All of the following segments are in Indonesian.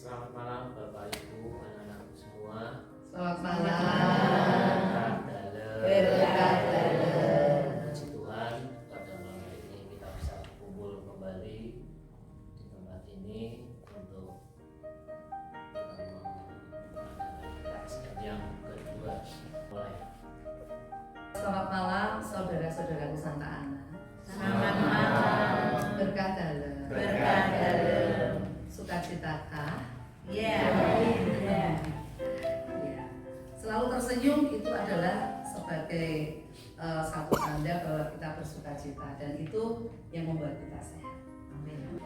Selamat malam Bapak Ibu, anak-anakku semua. Selamat malam. Berkat dalam. Puji Tuhan, pada malam hari ini kita bisa kumpul kembali di tempat ini untuk mengadakan kajian yang kedua. Mulai. Selamat malam saudara-saudaraku Santa Ana. Selamat malam. Berkah dalam. Berkah dalam. Sukacitakah? Ya. Selalu tersenyum itu adalah sebagai satu tanda bahwa kita bersukacita, dan itu yang membuat kita sehat. Amin.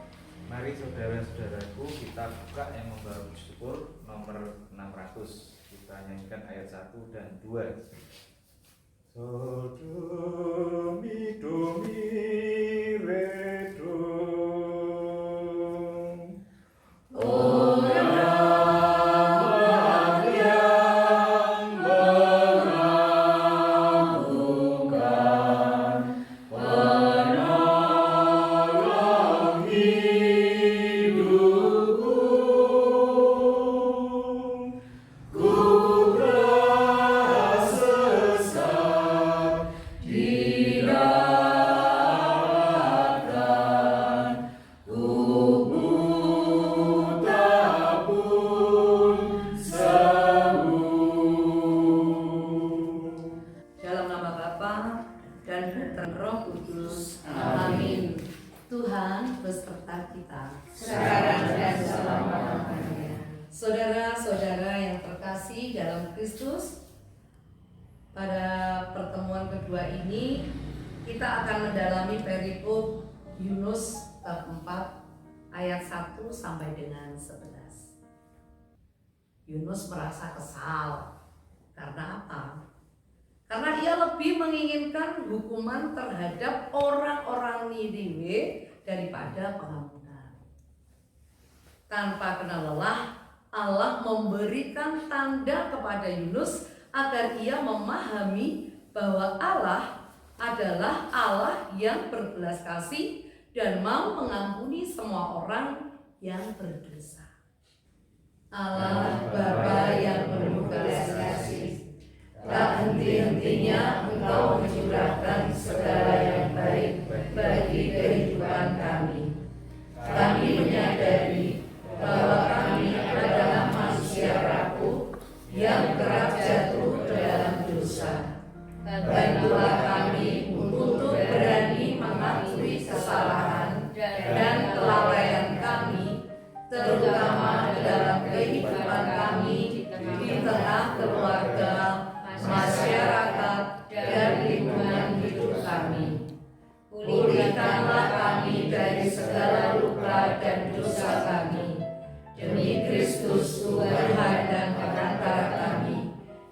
Mari saudara-saudaraku, kita buka yang membawa syukur nomor 600. Kita nyanyikan ayat 1 dan 2. Sodomi domi redom, orang yang mengagukan penolong hidupku, ku tersesat dirapatkan, tubuh tak pun sembuh. Dalam nama Bapa dan Putra Roh Kudus. Amin. Tuhan beserta kita Sekarang dan selama-lamanya. Saudara-saudara yang terkasih dalam Kristus, pada pertemuan kedua ini kita akan mendalami perikop Yunus bab 4 ayat 1 sampai dengan 11. Yunus merasa kesal. Karena apa? Karena ia lebih menginginkan hukuman terhadap orang-orang Niniwe daripada pengampunan. Tanpa kenal lelah, Allah memberikan tanda kepada Yunus agar ia memahami bahwa Allah adalah Allah yang berbelas kasih dan mau mengampuni semua orang yang berdosa. Allah Bapa yang penuh belas kasih, tak henti-hentinya Engkau mencurahkan segala yang baik bagi kehidupan kami. Kami menyadari bahwa kami adalah manusia rapuh yang kerap jatuh ke dalam dosa. Bantulah kami untuk berani mengakui kesalahan dan kelalaian kami, terutama dalam kehidupan kami di tengah keluarga, masyarakat, dan lingkungan hidup kami. Pulihkanlah kami dari segala luka dan dosa kami, demi Kristus Tuhan dan pengantara kami,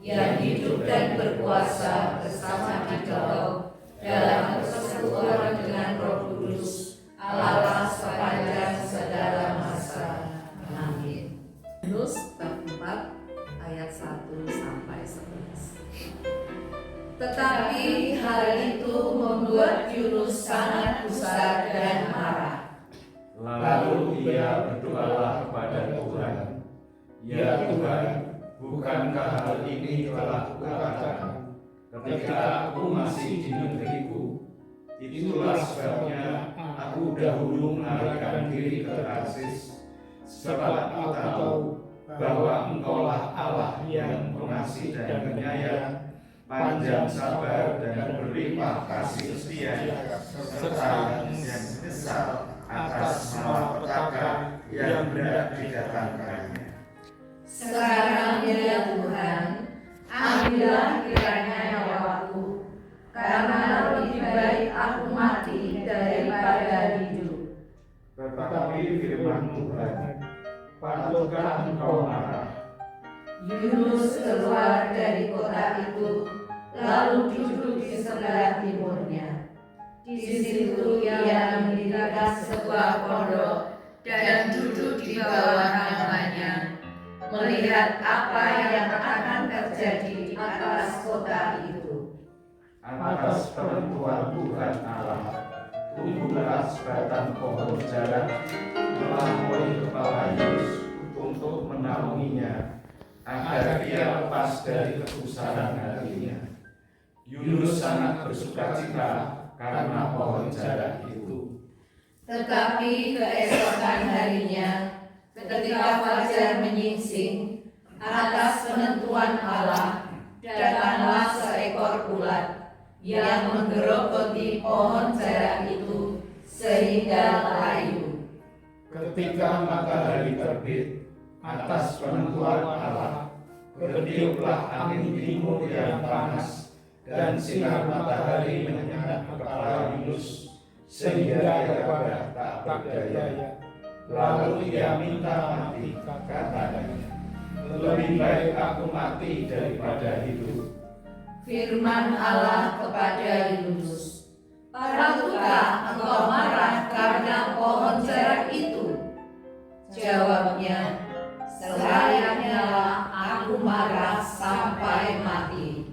yang hidup dan berkuasa bersama Engkau dalam persekutuan dengan Roh Kudus, Allah sepanjang segala masa. Amin. Yunus bab 4 ayat 1 sampai 11. Tetapi hal itu membuat Yunus sangat gusar dan marah. Lalu ia berdoalah kepada Tuhan, "Ya Tuhan, bukankah hal ini telah kukatakan ketika aku masih di negeriku? Itulah sebabnya aku dahulu melarikan diri ke Tarsis, sebab aku tahu bahwa Engkaulah Allah yang pengasih dan penyayang, panjang sabar dan berlimpah kasih setia, serta yang besar atas malapetaka yang hendak didatangkannya. Sekarang ya Tuhan, ambillah kiranya nyawaku, karena lebih baik aku mati daripada hidup. Tetapi firman Tuhan, patutkah engkau marah?" Yunus keluar dari kota itu, lalu duduk di sebelah timurnya. Di situ ia mendirikan sebuah pondok dan duduk di bawah namanya, melihat apa yang akan terjadi atas kota itu. Atas penentuan Tuhan Allah, tumbuhlah sebatang pohon jarak melampaui kepala Yunus, hatinya agar ia lepas dari kegusaran hatinya. Yunus sangat bersukacita karena pohon jarak itu. Tetapi keesokan harinya, ketika fajar menyingsing, atas penentuan Allah, datanglah seekor ulat yang menggerogoti pohon jarak itu sehingga layu. Ketika matahari terbit atas penentuan Allah, bertiuplah angin timur yang panas, dan sinar matahari menyengat kepala Yunus sehingga ia tak berdaya. Lalu ia minta mati, katanya, lebih baik aku mati daripada hidup. Firman Allah kepada Yunus, "Patutkah engkau marah karena pohon jarak itu?" Jawabnya, "Selayaknya aku marah sampai mati."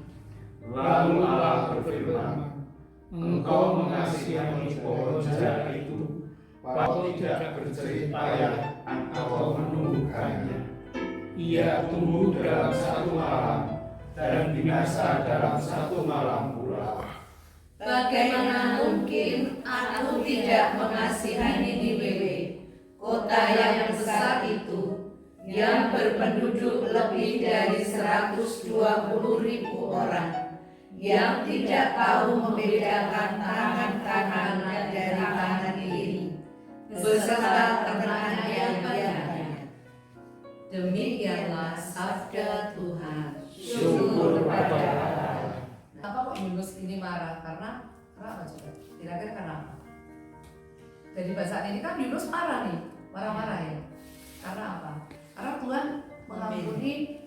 Lalu Allah berfirman, engkau mengasihani pohon jarak itu, patut tidak berjerih payah atau menumbuhkannya. Ia tumbuh dalam satu malam dan binasa dalam satu malam pula. Bagaimana mungkin aku tidak mengasihani Niniwe, kota yang besar itu, yang berpenduduk lebih dari 120.000 orang, yang tidak tahu membedakan tangan kanan dari tangan kiri, beserta ternaknya yang banyak. Demikianlah sabda Tuhan. Syukur pada Allah. Kenapa kok Yunus ini marah? Karena apa coba? Kira-kira karena apa? Dari bacaan ini kan Yunus marah nih, marah-marah ya. Karena apa? Karena Tuhan mengampuni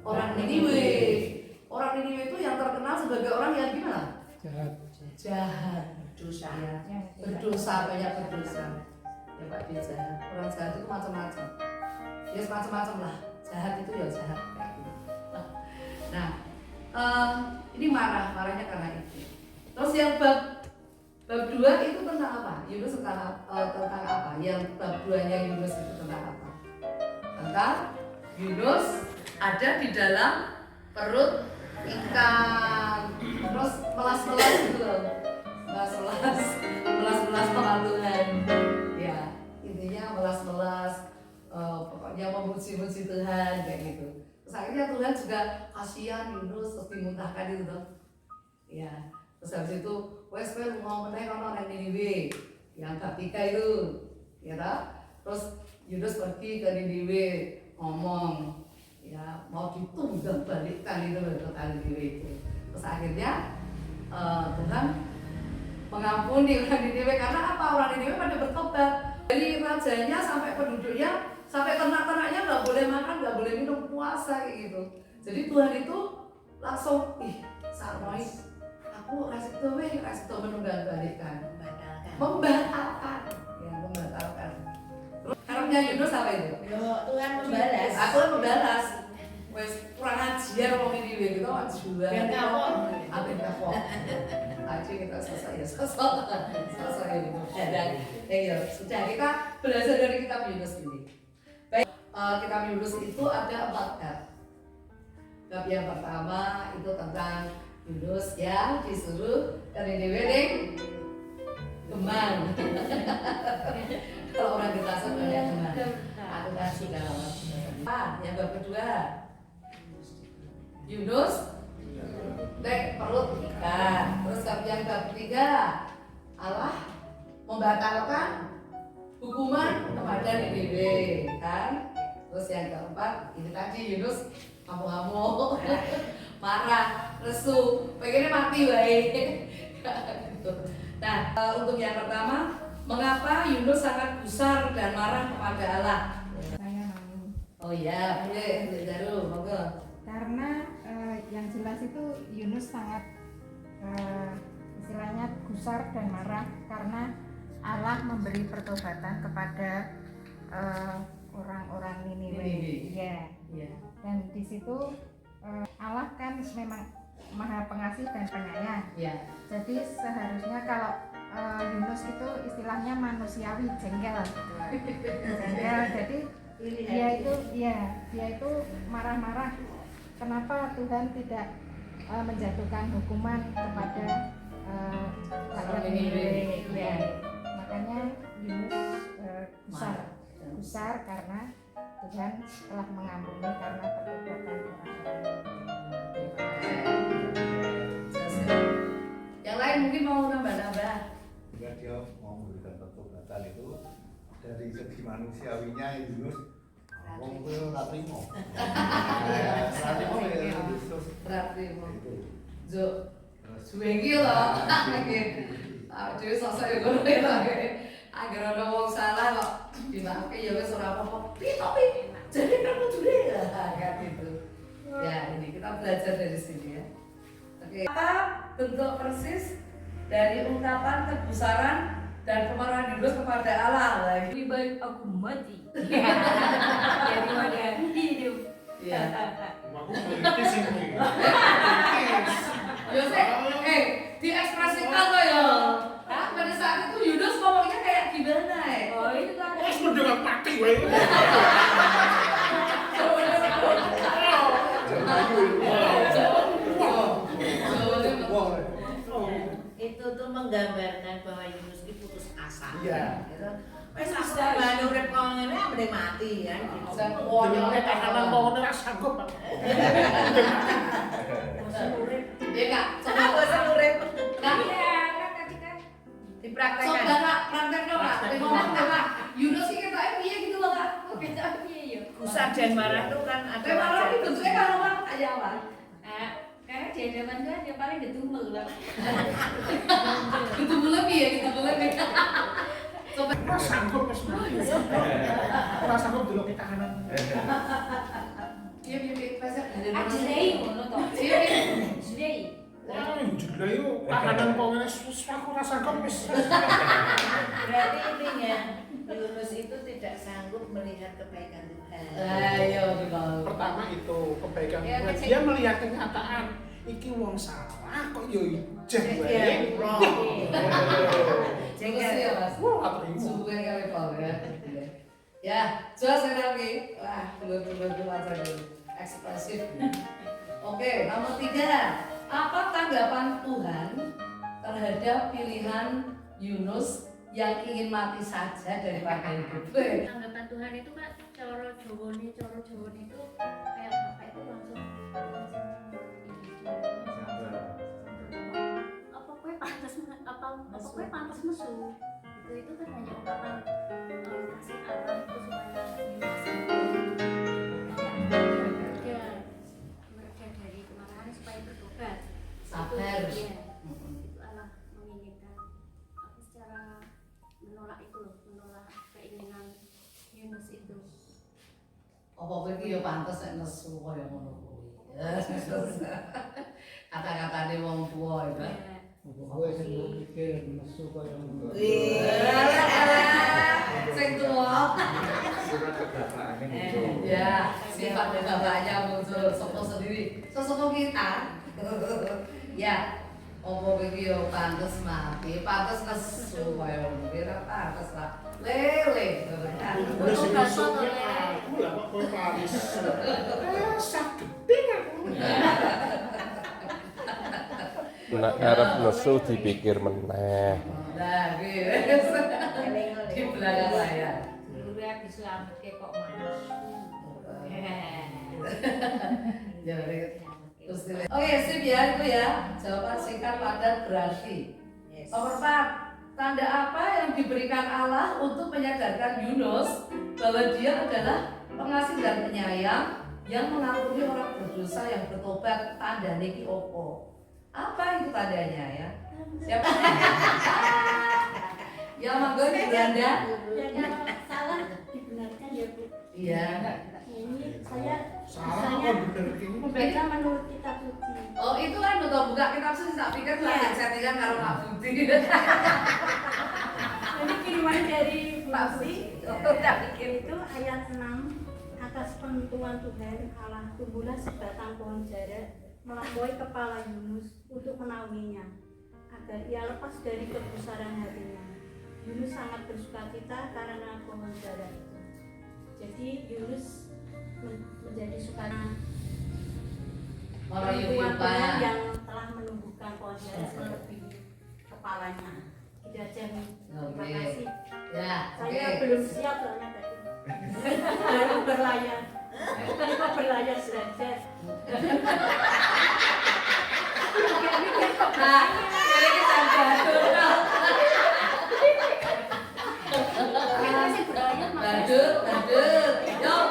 orang Niniwe. Orang Niniwe itu yang terkenal sebagai orang yang gimana? Jahat, berdosa ya. Berdosa, banyak berdosa. Ya Pak, dia jahat. Orang jahat itu macam-macam. Ya semacam-macam lah. Jahat itu ya jahat. Nah, ini marahnya karena itu. Terus yang bab 2 itu tentang apa? Yunus tentang apa? Yang bab 2-nya Yunus itu tentang apa? Tentang Yunus ada di dalam perut ikan, terus melas-melas gitu loh, melas-melas Tuhan. Ya, intinya melas-melas, pokoknya memuji-muji Tuhan kayak gitu. Terus akhirnya Tuhan juga kasihan Yunus, terus dimuntahkan itu tuh. Ya, terus habis itu wes mau meneh kono nang Niniwe yang bab 3 itu, ya toh? Terus Yunus pergi ke Niniwe ngomong, ya mau ditunggang balikkan itu kota Niniwe itu. Terus akhirnya Tuhan mengampuni orang Niniwe karena apa? Orang Niniwe pada bertobat. Dari rajanya sampai penduduknya sampai ternak-ternaknya nggak boleh makan, nggak boleh minum, puasa kayak gitu. Jadi Tuhan itu langsung, sarmoi, aku kasih menunggang balikkan, membatalkan. Terus karena Yunus apa itu? Tuhan membalas. Aku membalas. Wes kurang ajar wong ini gitu kan juga. Ben kapok. Aben kapok. Aja kita selesai ya, selesai ini. Sudah kita belajar dari kitab Yunus ini. Baik, kitab Yunus itu ada 4 bab. Bab yang pertama itu tentang Yunus yang disuruh ke Niniwe ning Gemang. Kalau orang ditasan banyak Gemang. Aku kasih kalau yang bab kedua Yunus naik perut ikan. Terus yang bab ketiga Allah membatalkan hukuman kepada Niniwe kan. Terus yang keempat ini tadi Yunus ngamuk-ngamuk, marah, lesu, pengennya mati baik. Nah, untuk yang pertama, mengapa Yunus sangat gusar dan marah kepada Allah? Saya mau. Oh iya, boleh, Daru, monggo. Karena yang jelas itu Yunus sangat istilahnya gusar dan marah karena Allah memberi pertobatan kepada orang-orang Niniwe. Ya. Dan di situ Allah kan memang Maha Pengasih dan Penyayang. Ya. Jadi seharusnya kalau Yunus itu istilahnya manusiawi, jengkel gitu. Jengkel. Jadi dia itu marah-marah kenapa Tuhan tidak menjatuhkan hukuman kepada rakyat Niniwe. Ya, makanya Yunus gusar karena Tuhan telah mengampuni karena perbuatan orang-orang. Yang lain mungkin mau nambah-nambah. Jika dia mau memberikan pertobatan itu dari segi manusiawinya Yunus wong kuwi ora trimo. Ora trimo ya Yesus. Berarti mau Itu. Jo suwe iki lho. Dhewe sosok yo ngono ya. Agar ana wong salah kok dimaafke ya wis ora apa-apa. Piye jadi kamu jure kan gitu. Ya, ini kita belajar dari sini ya. Oke. Apa bentuk persis dari ungkapan kegusaran dan kemarahan Yunus kepada Allah? Lebih baik aku mati. Daripada hidup. Ya. Aku meritis ini. Yose, diekspresikan kok ya. Pada saat itu Yunus ngomongnya kayak gimana ya? Oh itu kan. Wes mendengar mati wae. Itu tuh menggambarkan bahwa Yunus itu putus asa. Iya. Wes aku tambah urip kok ngene mending mati ya. Wong nek kahanan mau ora sanggup. Ya Kak, Coba bosan urip. Kak, Kan tadi kan Dipraktekkan. coba Kak, praktek dong Kak. Ngomong dong Kak. Yunus ini kita piye gitu loh Kak. Oke, Iya. Gusar dan marah itu kan ada Tapi malah ini bentuknya kalau orang aja apa? Karena di hadapan Tuhan dia paling ditumel lah. Gitu lebih ya, gitu lebih. Coba. Ora sanggup wis mati. Ora sanggup delok kahanan. Iya, pasti ada. Ajrei ngono to. Iya, Ajrei. Wah, juga yo kahanan kok ngene aku ora sanggup wis. Berarti intinya Yunus itu tidak sanggup melihat kebaikan Tuhan. ayo dibawa. Pertama itu kebaikan Ya, Tuhan. kecil. Dia melihat kenyataan iki wong salah kok yo ijeh wae. Terus ya Mas. Wah, terima. Suwe kali Paul ya. Ya, jelas lagi. Wah, belum aja dulu. Ekspresif. Oke, nomor 3. Apa tanggapan Tuhan terhadap pilihan Yunus yang ingin mati saja daripada hidup? Tanggapan Tuhan itu kan coro Jawone itu kayak bapak itu langsung apa kue pantas musuh itu kan hanya ungkapan kasih Allah itu supaya bekerja dari kemarahan supaya bertobat. Sabar. Iya, itu Allah menginginkan aku secara menolak itu loh, menolak keinginan Yunus itu. Apa iki ya pantes nek nesu kaya ngono kuwi. Kata-katane wong tuwa itu. Kowe sing mikir nesu kaya ngono. Sing tuwa. Surat kebapaannya muncul. Ya, sifat bapaknya muncul sopo sendiri. Sosok kita. Ya, opo iki yo pantes mati, pantes nesu kaya ngono. Kira pantes lah. Lele. Wis masuknya aku lah kok kowe paris. Sakit aku. Nek arep nesu dipikir meneh. Nah, guys. Di belakang layar. Dulu ya diselamatke kok manis. Oke, sip ya itu ya. Jawaban singkat padat berarti. Nomor 4. Tanda apa yang diberikan Allah untuk menyadarkan Yunus bahwa dia adalah pengasih dan penyayang yang mengampuni orang berdosa yang bertobat? Tanda niki opo? Apa itu tandanya ya? Siapa? Ya monggo di Belanda. Dan salah dibenarkan ya Bu. Iya. Ini saya Salah saya kok bener iki. membaca menurut kitab suci. Oh itu kan udah buka kitab suci, tak pikir lagi settingan karo Pak Budi. Jadi kiriman dari Pak Budi Budi. Tak pikir. itu ayat 6 atas penentuan Tuhan Allah tumbuhlah sebatang pohon jara melampaui kepala Yunus untuk menaunginya agar ia lepas dari kegusaran hatinya. Yunus sangat bersukacita karena pohon jara itu. Jadi Yunus menjadi sukana Merayukan Tuhan yang telah menumbuhkan pohon jara melebihi kepalanya. Gitu aja nih. Terima kasih. Ya, Saya belum siap soalnya tadi. Baru berlayar. Kok berlayar derajat. Nah, jadi kita badut. Yuk,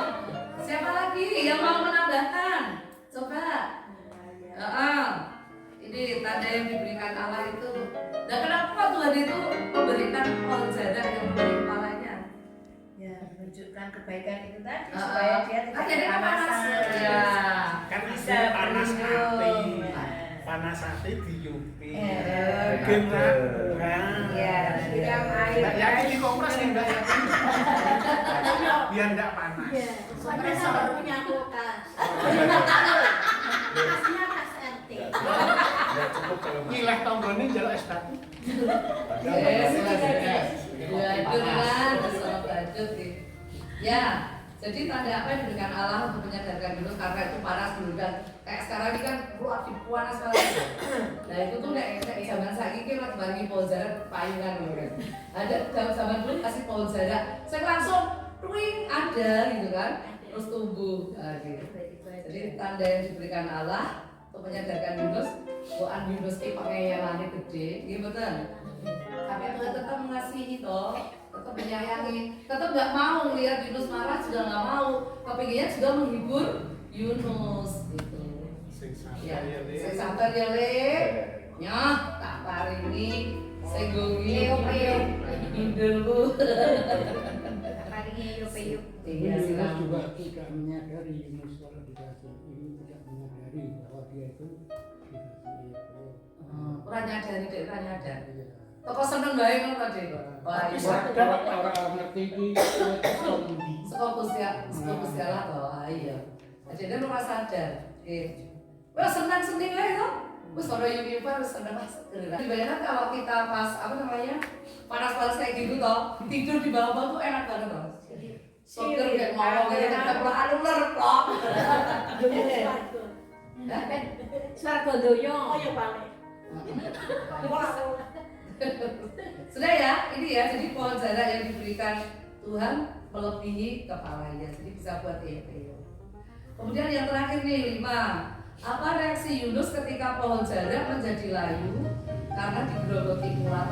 siapa lagi yang mau menambahkan? Coba. Ini tanda yang diberikan Allah itu. Dan kenapa Tuhan itu memberikan pohon jara yang memberi kepalanya? Ya, menunjukkan kebaikan itu tadi supaya dia tidak Jadi kepanasan. Ya. Kan Bisa panas berlindung. hati. Ya. Panas hati diyupi. Ya. Kurang. Ya, siram air. Mbak Yaki di kompres nih Mbak Yaki. Biar nggak panas. Iya, soalnya saya punya kulkas. Kulkasnya kas RT. Ya cukup kalau Ngilah tonggone jaluk es batu. Badut kan, bersama badut nih. Ya, jadi tanda apa yang diberikan Allah untuk menyadarkan Yunus karena itu panas dulu kan. Kayak sekarang ini kan lagi panas banget. Nah itu tuh kayak zaman saat ini lagi bagi pohon jara payungan gitu kan. Ada zaman dulu kasih pohon jara, saya langsung twing ada gitu kan, terus tumbuh. Nah, gitu. Jadi tanda yang diberikan Allah untuk menyadarkan Yunus, bukan Yunus ini pengayalannya gede, gitu betul. Tapi Tuhan tetap mengasihi toh, tetap menyayangi, tetap nggak mau lihat Yunus marah, sudah nggak mau, kepinginnya juga menghibur Yunus gitu. Ya, sing sabar ya le, nyoh tak paringi, senggungi, indulku. Paringi yuk. Iya Yunus silakan. juga tidak menyadari Yunus kalau dikasih ini tidak menyadari bahwa dia itu dikasih itu. Kurang nyadari deh, kurang nyadar. Iya. Toko seneng bae ngono tadi. Wah, Tapi iya. orang ngerti ini kondi. Sekolah Gusti Allah toh. Ah, iya. Jadi dia ora sadar. Oke. Wah, senang-senang lah itu. Wes ora yuk wis seneng Mas. Dibayangkan kalau kita pas apa namanya? Panas-panas kayak gitu toh, tidur di bawah tuh enak banget toh. Sokir kayak mau gitu kan perlahan lerplok. Swarga doyo. Oh ya balik. Sudah ya, ini ya, jadi pohon jara yang diberikan Tuhan melebihi kepalanya, jadi bisa buat itu. Kemudian yang terakhir nih 5, apa reaksi Yunus ketika pohon jara menjadi layu karena digerogoti ulat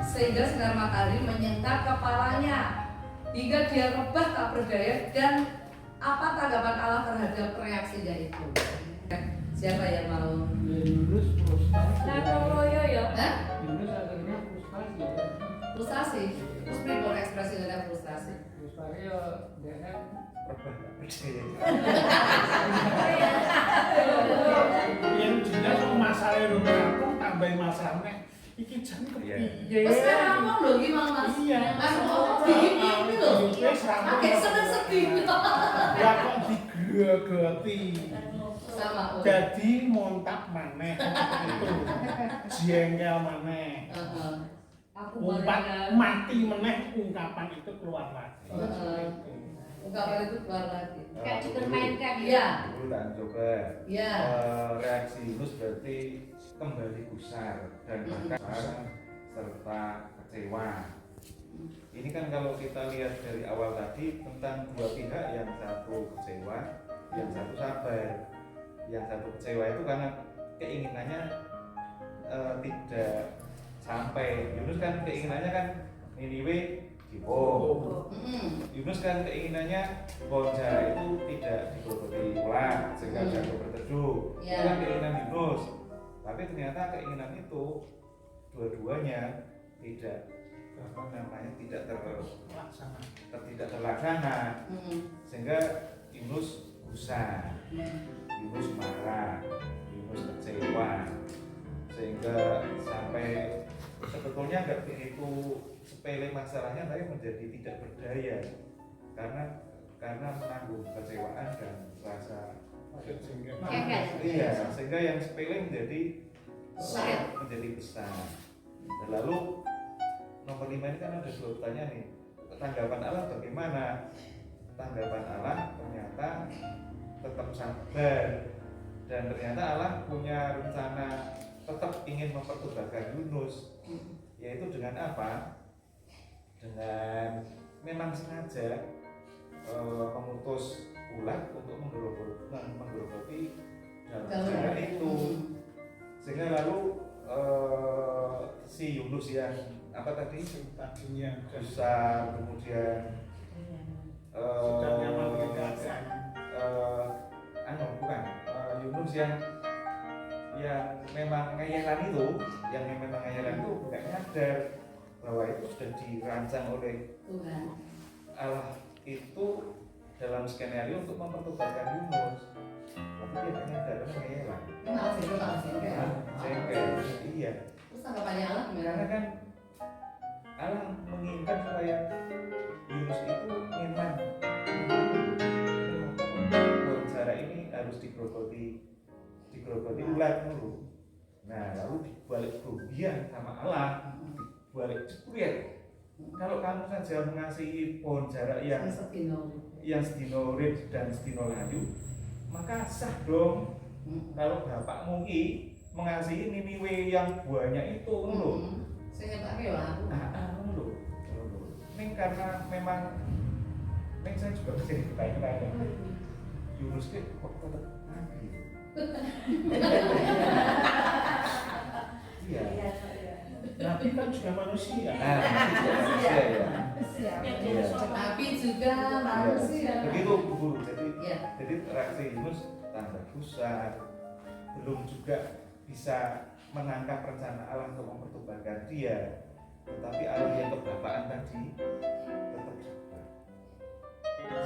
sehingga sinar matahari menyengat kepalanya hingga dia rebah tak berdaya, dan apa tanggapan Allah terhadap reaksinya itu? Siapa yang mau? Yunus frustasi. Loyo ya. Hah? Yunus akhirnya frustasi. Frustasi? Terus beri ekspresi dengan frustasi. Frustasi ya dia Yang jelas masalah rumah aku tambah masalahnya. Iki jan kepiye? Wes kan ngomong lho iki Mang Mas. Iya. Anu iki lho. Wis rampung. Akeh seneng-sedih. Ya kok digrogoti. Sama. Jadi montak maneh itu. Jengkel maneh. Heeh. Umpat mati meneh ungkapan itu keluar lagi. Ungkapan itu keluar lagi. Kayak dipermainkan ya. Iya. Dulu tak coba. Iya. Reaksi Yunus berarti kembali gusar dan marah serta kecewa. Ini kan kalau kita lihat dari awal tadi tentang dua pihak, yang satu kecewa, yang satu sabar. Yang satu kecewa itu karena keinginannya tidak sampai. Yunus kan keinginannya kan Niniwe dibom. Yunus kan keinginannya pohon jara itu tidak digogoti ulat sehingga jatuh berteduh. Itu kan keinginan Yunus. Tapi ternyata keinginan itu dua-duanya tidak tidak terlaksana, sehingga Yunus gusar, Yunus marah, Yunus kecewa, sehingga sampai sebetulnya nggak begitu sepele masalahnya, tapi menjadi tidak berdaya karena menanggung kecewaan dan rasa iya, sehingga yang sepele menjadi besar. Dan lalu nomor 5 ini kan ada dua pertanyaan nih, tanggapan Allah bagaimana? tanggapan Allah ternyata tetap sabar, dan ternyata Allah punya rencana tetap ingin mempertobatkan Yunus, yaitu dengan apa? Dengan memang sengaja memutus ulat untuk menggerogoti dalam jarak itu, sehingga lalu si Yunus yang apa tadi tadinya besar, kemudian sudah nyaman di keadaan Yunus yang memang ngayalan itu, nggak nyadar bahwa itu sudah dirancang oleh Tuhan. Allah itu dalam skenario untuk mempertobatkan Yunus, tapi dia nggak nyadar karena ngayalan. Malah Jengkel. Iya. Terus tanggapannya Allah gimana? Karena kan Allah menginginkan supaya Yunus itu nyaman. Wawancara ini harus digerogoti ulat dulu. Nah, lalu dibalik kerugian sama Allah, dibalik jepret. Kalau kamu saja mengasihi pohon jarak yang sedino urip dan sedino layu, maka sah dong. Kalau bapakmu mengasihi Niniwe yang buahnya itu, lho. Saya pakai lah. Lho. Ini karena memang saya juga bisa ditanya-tanya. Yunus kok tetap nabi. Iya. Nabi kan juga manusia. Nabi juga manusia. Begitu Bu. Jadi reaksi Yunus tambah gusar, belum juga bisa menangkap rencana Allah untuk mempertobatkan dia, tetapi Allah yang kebapaan tadi tetap sabar,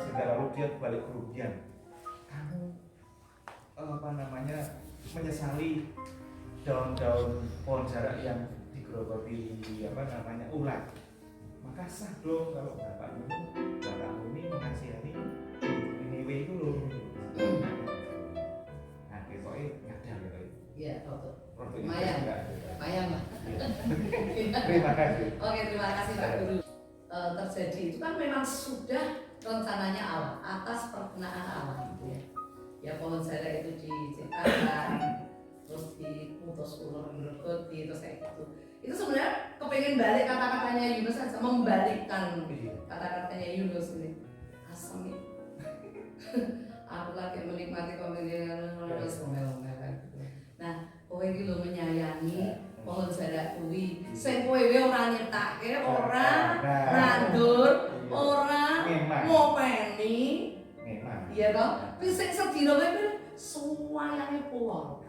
sehingga lalu dia balik kerugian. Kamu menyesali daun-daun pohon jarak yang digerogoti ulat, maka sah dong kalau bapakmu ini mengasihani Niniwe itu loh. Nah, besoknya nyadar gitu. Iya, betul. Lumayan lah. Terima kasih. Oke, terima kasih Pak Guru. Terjadi itu kan memang sudah rencananya Allah atas perkenaan Allah gitu ya. Ya pohon jarak itu diciptakan, terus diputus ulur gerogoti, terus kayak gitu. Itu sebenarnya kepengen balik kata-katanya Yunus saja, membalikkan kata-katanya Yunus ini. Asam itu. Aku lagi menikmati pemilihan Nah, kowe iki lho menyayangi pohon jarak kuwi. Sing kowe ora nyiptake, ora nandur, ora ngopeni. Iya toh? Wis sing sedina kowe suwayange pohon.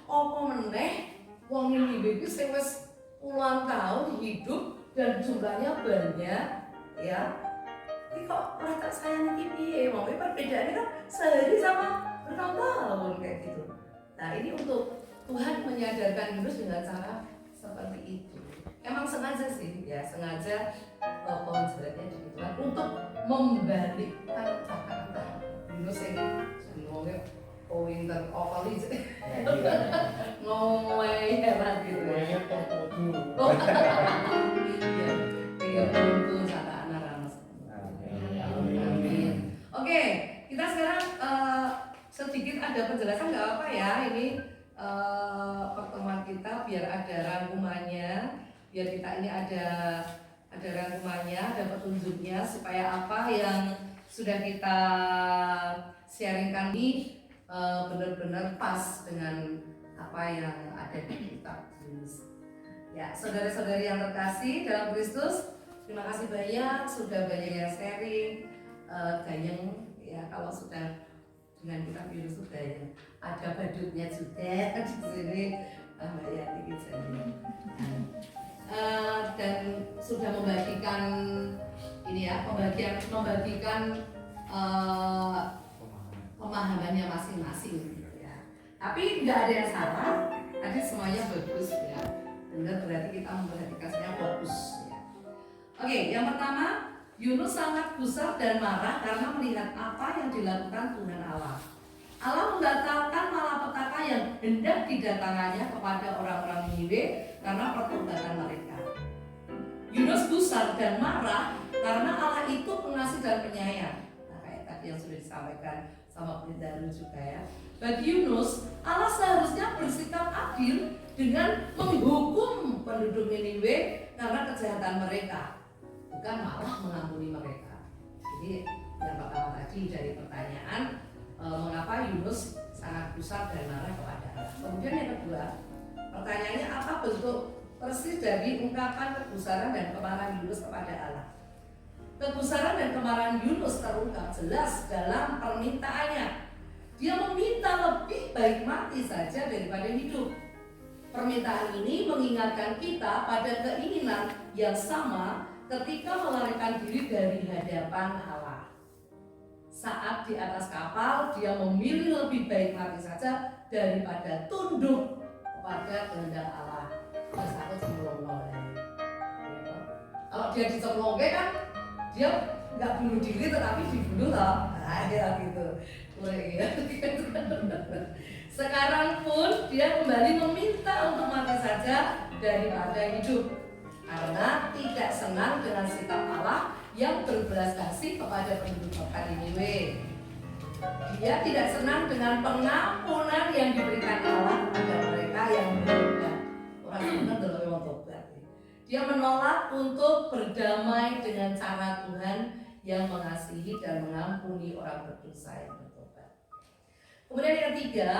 Apa meneh wong iki sing wis puluhan tahun hidup dan jumlahnya banyak, ya. Ini kok rata sayang ini piye? Wong iki perbedaannya kan sehari sama bertahun-tahun kayak gitu. Nah, ini untuk Tuhan menyadarkan Yunus dengan cara seperti itu. Emang sengaja sih, ya sengaja pohon jaraknya diberikan untuk membalikkan kata-kata Yunus ini. Ngomongnya pinter okoli ngomongnya hebat gitu ya. Iya, untung kata anak ramas. Oke, kita sekarang sedikit ada penjelasan nggak apa ya ini pertemuan kita biar ada rangkumannya, biar kita ini ada rangkumannya, ada petunjuknya supaya apa yang sudah kita sharingkan ini benar-benar pas dengan apa yang ada di kitab Yunus. Ya, saudara-saudari yang terkasih dalam Kristus, terima kasih banyak sudah banyak yang sharing, gayeng ya kalau sudah dengan kitab Yunus sudah ya. Ada badutnya juga di sini Mbak Yati Wijaya. Dan sudah membagikan ini ya, membagikan pemahamannya masing-masing gitu ya. Tapi nggak ada yang salah, tadi semuanya bagus ya. Benar, berarti kita memperhatikannya fokus ya. Oke, yang pertama, Yunus sangat gusar dan marah karena melihat apa yang dilakukan Tuhan Allah. Allah membatalkan malapetaka yang hendak didatangannya kepada orang-orang Niniwe karena pertobatan mereka. Yunus gusar dan marah karena Allah itu pengasih dan penyayang. Nah, disampaikan sama Pendeta Ru juga ya. Bagi Yunus, Allah seharusnya bersikap adil dengan menghukum penduduk Niniwe karena kejahatan mereka, bukan malah mengampuni mereka. Jadi yang pertama tadi dari pertanyaan, mengapa Yunus sangat gusar dan marah kepada Allah. Kemudian yang kedua, pertanyaannya apa bentuk persis dari ungkapan kegusaran dan kemarahan Yunus kepada Allah. Kegusaran dan kemarahan Yunus terungkap jelas dalam permintaannya. Dia meminta lebih baik mati saja daripada hidup. Permintaan ini mengingatkan kita pada keinginan yang sama ketika melarikan diri dari hadapan Allah. Saat di atas kapal, dia memilih lebih baik mati saja daripada tunduk kepada kehendak Allah. Mas aku cemplung kalau dia dicemplungke kan dia nggak bunuh diri tetapi dibunuh loh. Nah, ya gitu. Sekarang pun dia kembali meminta untuk mati saja daripada hidup, karena tidak senang dengan sikap Allah yang berbelas kasih kepada penduduk kota Niniwe. Dia tidak senang dengan pengampunan yang diberikan Allah kepada mereka yang bertobat. Orang benar dalam memang tobat. Dia menolak untuk berdamai dengan cara Tuhan yang mengasihi dan mengampuni orang berdosa yang bertobat. Kemudian yang ketiga,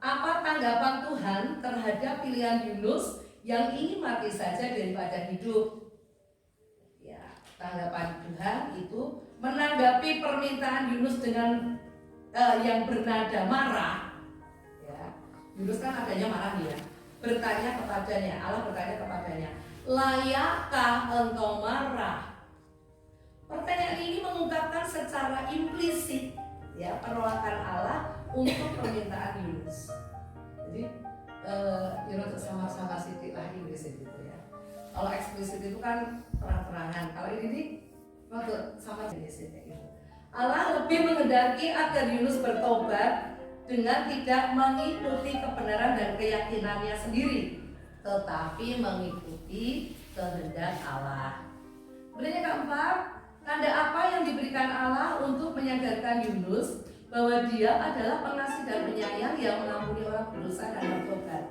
apa tanggapan Tuhan terhadap pilihan Yunus yang ingin mati saja daripada hidup? Ya, tanggapan Tuhan itu menanggapi permintaan Yunus dengan yang bernada marah. Ya, Yunus kan adanya marah ya. Bertanya kepadanya, Allah bertanya kepadanya, layakkah engkau marah? Pertanyaan ini mengungkapkan secara implisit ya penolakan Allah untuk permintaan Yunus. Jadi Yunus sama-sama sidik lah Inggris gitu ya. Kalau eksplisit itu kan terang-terangan. Kalau ini sama jenis gitu. Allah lebih menghendaki agar Yunus bertobat dengan tidak mengikuti kebenaran dan keyakinannya sendiri, tetapi mengikuti kehendak Allah. Kemudian yang keempat, tanda apa yang diberikan Allah untuk menyadarkan Yunus bahwa dia adalah pengasih dan penyayang yang mengampuni orang berdosa dan bertobat.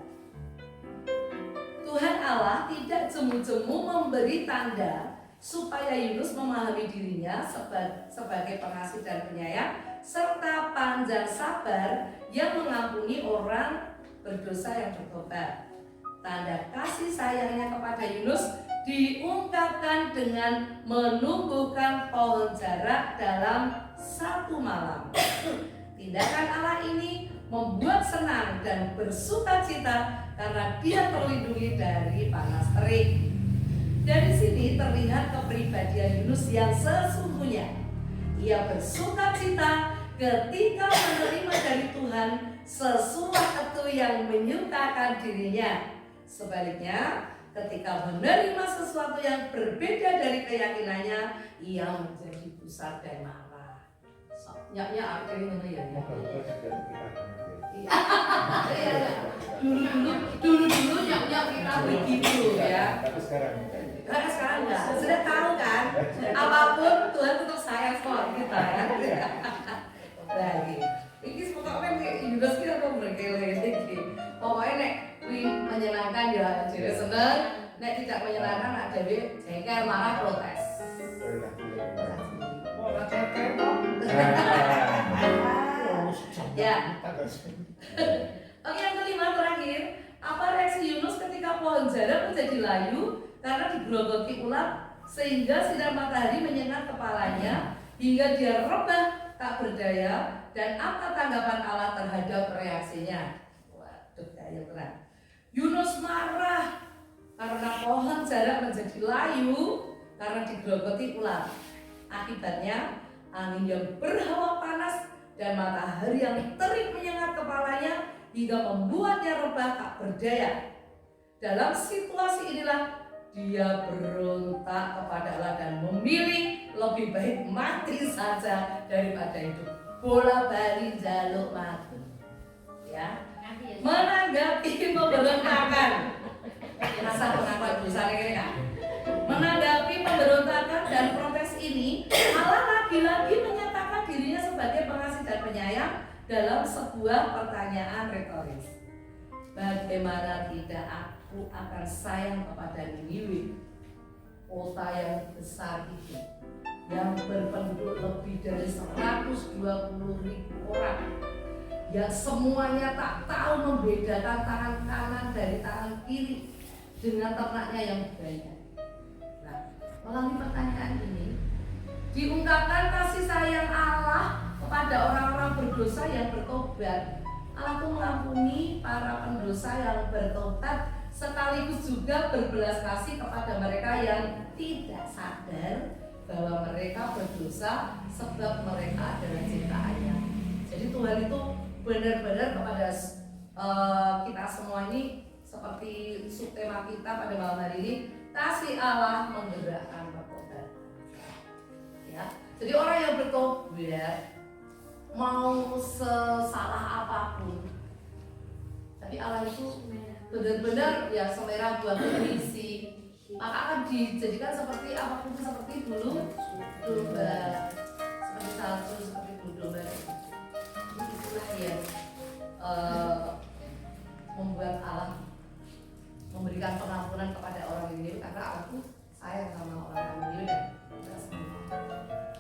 Tuhan Allah tidak jemu-jemu memberi tanda supaya Yunus memahami dirinya sebagai pengasih dan penyayang serta panjang sabar yang mengampuni orang berdosa yang bertobat. Tanda kasih sayangnya kepada Yunus diungkapkan dengan menumbuhkan pohon jarak dalam satu malam. Tindakan Allah ini membuat senang dan bersuka cita karena dia terlindungi dari panas terik. Dari sini terlihat kepribadian Yunus yang sesungguhnya. Ia bersuka cita ketika menerima dari Tuhan sesuatu yang menyukakan dirinya. Sebaliknya, ketika menerima sesuatu yang berbeda dari keyakinannya, ia menjadi gusar dan marah. Ya, akhirnya ya. Dulu nyak kita begitu ya. Tapi sekarang enggak. Sudah tahu kan, apapun Tuhan tetap sayang sama kita ya. Lagi. Ini pokoknya kayak Yunus kita kok berkele iki. Pokoknya nek menyenangkan ya jadi seneng, nek tidak menyenangkan ada jengkel marah protes. Ya. Oke, yang kelima terakhir, apa reaksi Yunus ketika pohon jarak menjadi layu karena digerogoti ulat sehingga sinar matahari menyengat kepalanya hingga dia rebah tak berdaya, dan apa tanggapan Allah terhadap reaksinya? Waduh, kayak berat. Yunus marah karena pohon jarak menjadi layu karena digerogoti ulat. Akibatnya angin yang berhawa panas dan matahari yang terik menyengat kepalanya hingga membuatnya rebah tak berdaya. Dalam situasi inilah dia berontak kepada Allah dan memilih lebih baik mati saja daripada hidup. Bola bali jaluk mati. Ya. Menanggapi pemberontakan. Rasa pengakuan dosa ini kan. Menanggapi pemberontakan dan protes ini, Allah lagi-lagi menyatakan dirinya sebagai pengasih dalam sebuah pertanyaan retoris. Bagaimana tidak aku akan sayang kepada Niniwe, kota yang besar itu, yang berpenduduk lebih dari 120.000 orang, yang semuanya tak tahu membedakan tangan kanan dari tangan kiri dengan ternaknya yang banyak. Nah, melalui pertanyaan ini diungkapkan kasih sayang Allah kepada orang-orang berdosa yang bertobat. Allah itu mengampuni para pendosa yang bertobat, sekaligus juga berbelas kasih kepada mereka yang tidak sadar bahwa mereka berdosa sebab mereka adalah ciptaannya. Jadi Tuhan itu benar-benar kepada kita semua ini, seperti subtema kita pada malam hari ini, kasih Allah menggerakkan pertobatan. Ya, jadi orang yang bertobat mau sesalah apapun, tapi Allah itu benar-benar ya semerah buat kondisi, maka akan dijadikan seperti apapun, seperti bulu domba, seperti salju, seperti bulu domba. Itulah yang membuat Allah memberikan pengampunan kepada orang ini, karena Allah itu sayang sama orang ini dan kita semua.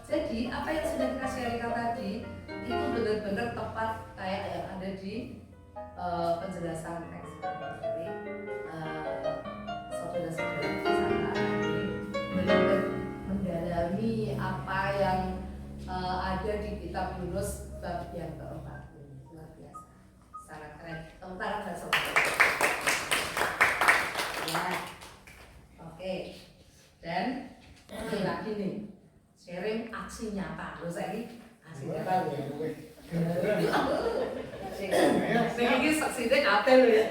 Jadi apa yang sudah kita sharingkan tadi itu benar-benar tepat kayak yang ada di penjelasan teks dari saudara-saudara kita ini, benar-benar mendalami apa yang ada di kitab Yunus bab yang keempat. Luar biasa, sangat keren. Tepuk tangan buat saudara. Ya, oke. Dan ini lagi nih, sharing aksi nyata. Loh saya ini aksi nyata ya. Ini saksinya apa lo ya?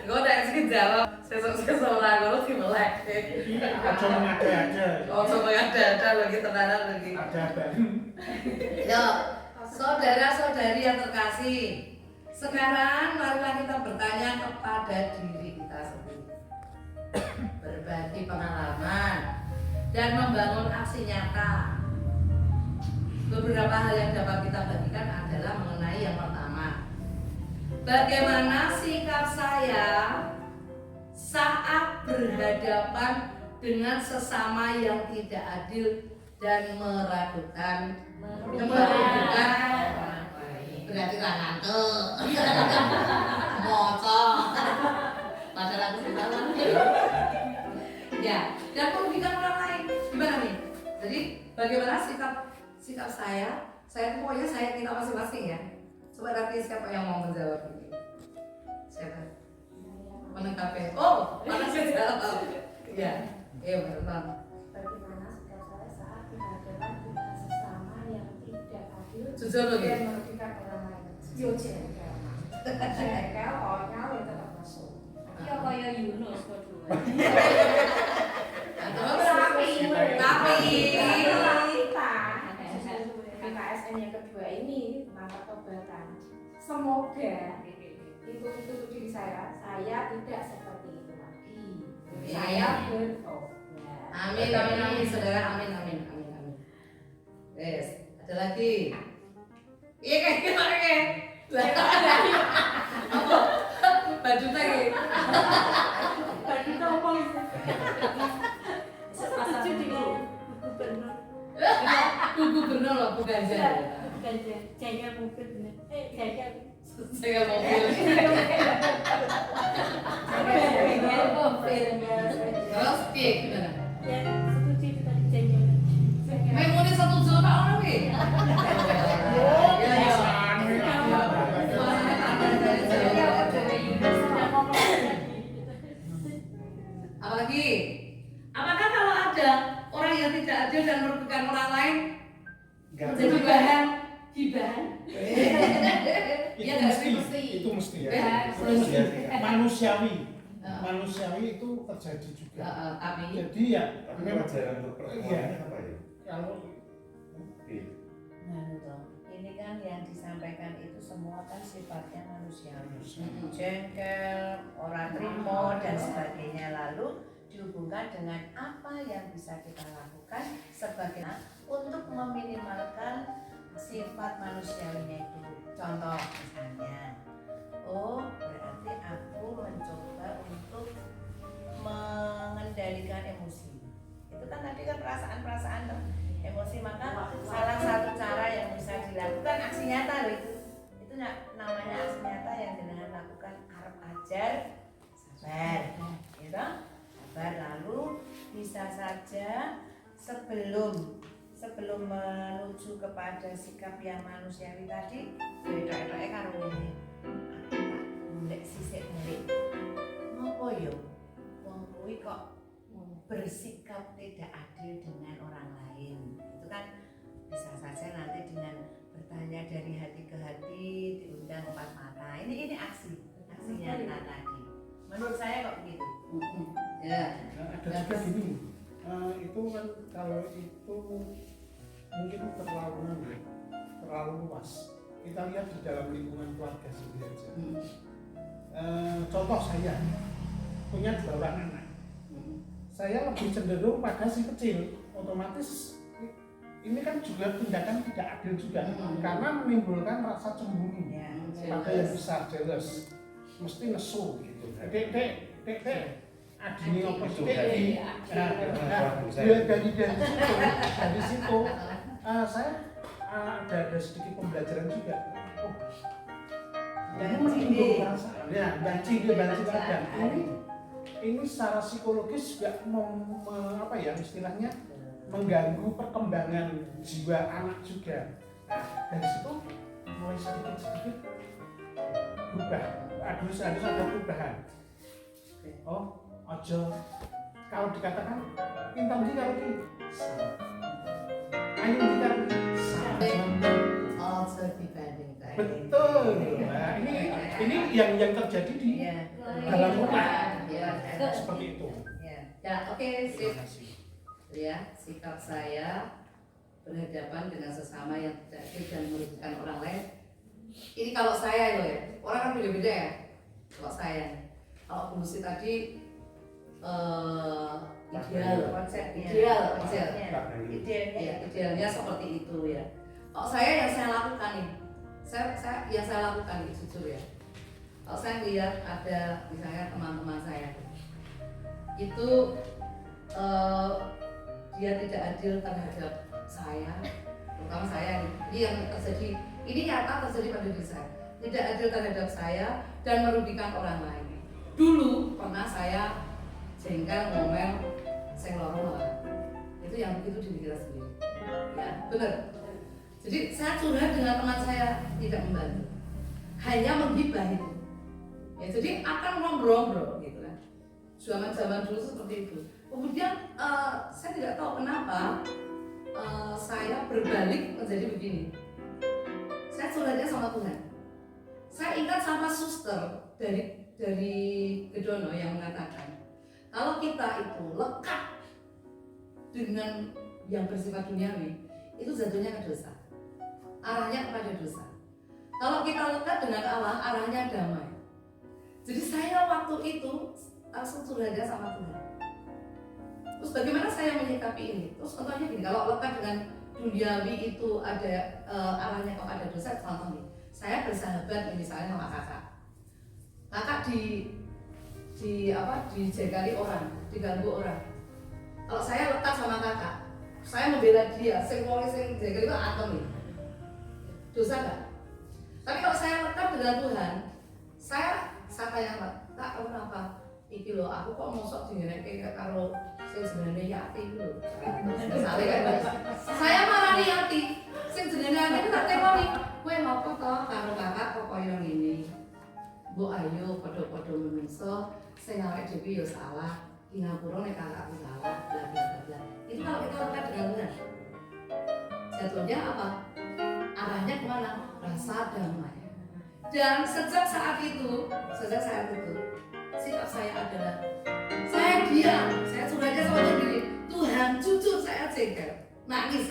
Gue udah sih jawab sesok lah, gue sih melek. Ojo mengada-ada. Ojo mengada-ada lagi, tenanan lagi. Ada baru. Yo, saudara-saudari yang terkasih, sekarang marilah kita bertanya kepada diri kita sendiri, berbagi pengalaman dan membangun aksi nyata. Beberapa hal yang dapat kita bagikan adalah mengenai yang pertama, bagaimana sikap saya saat berhadapan dengan sesama yang tidak adil dan meragukan berarti lah ngantuk mocok padahal aku sudah ya, dan merugikan orang lain. Gimana nih? Jadi bagaimana sikap saya pokoknya saya kita masing-masing ya. Coba nanti siapa yang mau menjawab ini? Siapa? Menanggapi. Oh, mana sih jawab? Iya, benar. Bagaimana sikap saya saat berhadapan dengan sesama yang tidak adil Jujur loh, dan merugikan orang lain? Yo jengkel, konyol itu tetap masuk. Iya kaya Yunus kedua. Tapi KSN yang kedua ini tentang pertobatan. Semoga itu diri saya tidak seperti itu lagi. Saya bertobat. Amin, saudara, amin. Yes, ada lagi. Iya kayak gimana ya? Apa? Baju lagi. Bagi ngomong. Setuju dengan gubernur. Gubernur loh, bukan saya. Bukan jaga mobil bener. Jaga mobil. Terus piye gimana? Ya setuju itu tadi jaga. Memori satu zona orang nih. Apalagi, apakah kalau ada orang yang tidak adil dan merugikan orang lain menjadi bahan gibahan? Itu mesti ya. Manusiawi itu terjadi juga. Jadi ya Tapi pelajaran untuk perempuannya apa ya? kalau Ini kan yang disampaikan itu semua kan sifatnya manusiawi, jengkel, orang terima dan sebagainya, lalu dihubungkan dengan apa yang bisa kita lakukan sebagai untuk meminimalkan sifat manusiawinya itu. Contoh misalnya, oh berarti aku mencoba untuk mengendalikan emosi. Itu kan tadi kan perasaan-perasaan emosi, maka salah satu cara yang bisa dilakukan aksi nyata loh itu namanya aksi nyata yang dengan lakukan arep ajar sabar, gitu. Sabar, lalu bisa saja sebelum menuju kepada sikap yang manusiawi tadi, beda-beda karo ini. Golek sisik balik. Ngopo yo? Wong kuwi kok bersikap tidak adil dengan orang lain. Itu kan bisa saja nanti dengan bertanya dari hati ke hati, diundang empat mata. Ini aksinya tadi. Menurut saya kok begitu. Ya. Ada juga gini, itu kan kalau itu mungkin terlalu luas. Kita lihat di dalam lingkungan keluarga sendiri aja. Contoh saya punya 2 orang anak. Saya lebih cenderung pada si kecil. Otomatis ini kan juga tindakan tidak adil juga, karena menimbulkan rasa cemburu pada yang besar, jealous, mesti nesu gitu. Dek, adine apa sih dari situ saya ada sedikit pembelajaran juga. Oh, ini menimbulkan perasaan. Ya, banci kadang. Ini secara psikologis juga istilahnya mengganggu perkembangan jiwa anak juga. Dari situ mulai sedikit berubah. Harus ada perubahan. Oh, ojo kalau dikatakan intan di karo ki sama. Ayo di karo ki sama. Also depending. Betul. Nah, ini yang terjadi di dalam rumah. Seperti itu. Ya, oke, sip. Ya, sikap saya berhadapan dengan sesama yang tidak adil dan merugikan orang lain. Ini kalau saya loh ya, orang kan beda-beda ya. Kalau saya, kalau Bu Lucy tadi idealnya seperti itu ya. Kalau saya yang saya lakukan nih, saya lakukan nih jujur ya. Kalau saya lihat ada misalnya teman-teman saya itu dia tidak adil terhadap saya, terutama saya ini yang terjadi, ini nyata terjadi pada diri saya, tidak adil terhadap saya dan merugikan orang lain. Dulu pernah saya jengkel ngomel sing loro lah, itu yang begitu diri kita sendiri, ya benar. Jadi saya curhat dengan teman saya tidak membantu, hanya menggibah itu, ya jadi akan ngobrol gitu kan. Zaman dulu seperti itu. Kemudian saya tidak tahu kenapa saya berbalik menjadi begini. Saya curhatnya sama Tuhan. Saya ingat sama suster dari Gedono yang mengatakan kalau kita itu lekat dengan yang bersifat duniawi, itu jatuhnya ke dosa, arahnya kepada dosa. Kalau kita lekat dengan Allah, arahnya damai. Jadi saya waktu itu langsung curhatnya sama Tuhan. Terus bagaimana saya menyikapi ini? Terus contohnya gini, kalau lekat dengan duniawi itu ada arahnya kepada dosa, contoh nih, saya bersahabat misalnya sama kakak dijegali orang, diganggu orang. Kalau saya lekat sama kakak, saya membela dia, sing jegali itu antem nih, dosa nggak? Tapi kalau saya lekat dengan Tuhan, saya tanya kak, kamu kenapa? Iki loh, aku kok mosok dingeneke karo sing jenenge Yati lho. Misale kan saya marani Yati, sing jenenge Yati tak tekoni, kowe ngopo to karo kakak kok koyo ngene. Mbok ayo padha-padha menungso, sing awake dhewe ya salah, ki ngapura nek kakakku salah, bla bla bla. Itu kalau kita lekat dengan Tuhan. Jatuhnya apa? Arahnya kemana? Rasa damai. Dan sejak saat itu sikap saya adalah saya diam, saya curhatnya sama diri. Tuhan, jujur saya jengkel, nangis.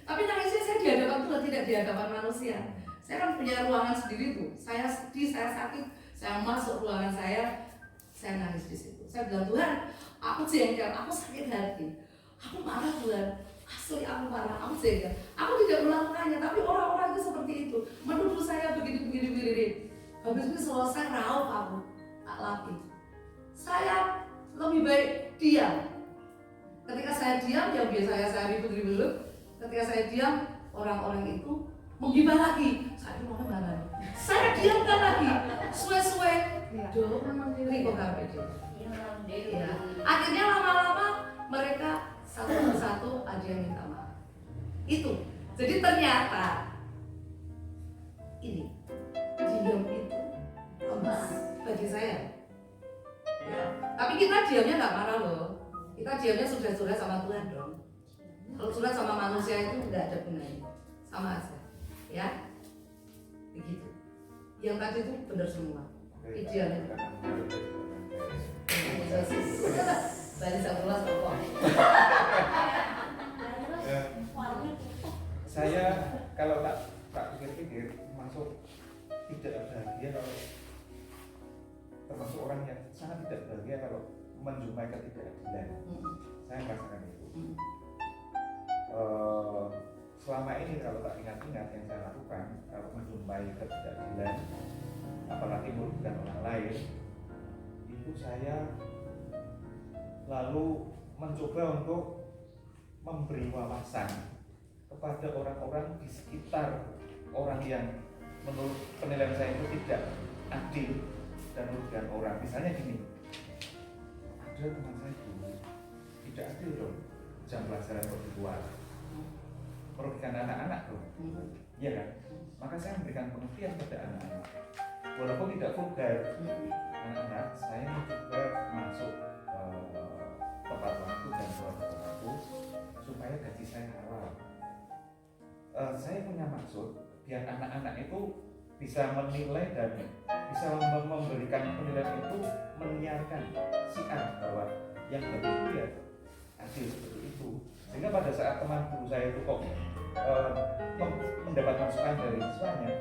Tapi nangisnya saya di hadapan Tuhan, tidak di hadapan manusia. Saya kan punya ruangan sendiri tuh. Saya sedih, saya sakit, saya masuk ruangan saya nangis di situ. Saya bilang, Tuhan, aku jengkel, aku sakit hati, aku marah Tuhan. Asli aku marah, aku jengkel. Aku tidak melakukannya, tapi orang-orang itu seperti itu. habis itu selesai raup aku, tak lagi. Saya lebih baik diam. Ketika saya diam, ya biasanya saya ribut-ribut. Ketika saya diam, orang-orang itu menggibah lagi. Saya mau mana? Saya diamkan lagi. Suwe-suwe. Do memang kok kabeh do. Ya. Akhirnya lama-lama mereka satu persatu ada yang minta maaf. Itu. Jadi ternyata ini diam itu emas bagi saya. Ya. Tapi kita diamnya nggak marah loh. Kita diamnya sudah sama Tuhan dong. Kalau sudah sama manusia itu tidak ada gunanya, sama aja, ya. Begitu. Yang tadi itu benar semua. Idealnya. Balik sekolah pokok. Saya kalau tak pikir-pikir masuk tidak bahagia kalau termasuk orang yang sangat tidak bahagia kalau menjumpai ketidakadilan. Saya merasakan itu. Selama ini kalau tak ingat-ingat yang saya lakukan kalau menjumpai ketidakadilan, apalagi merugikan orang lain, itu saya lalu mencoba untuk memberi wawasan kepada orang-orang di sekitar orang yang menurut penilaian saya itu tidak adil dan merugikan orang. Misalnya gini, ada teman saya dulu tidak adil dong, jam pelajaran kok di luar, merugikan anak-anak dong, iya kan? Maka saya memberikan pengertian pada anak-anak, walaupun tidak vulgar. Anak-anak saya juga masuk tepat waktu dan keluar tepat waktu supaya gaji saya halal. Saya punya maksud biar anak-anak itu bisa menilai dan bisa memberikan penilaian itu, menyiarkan siar bahwa yang bagus itu ya adil seperti itu, sehingga pada saat teman guru saya itu kok mendapat masukan dari siswanya,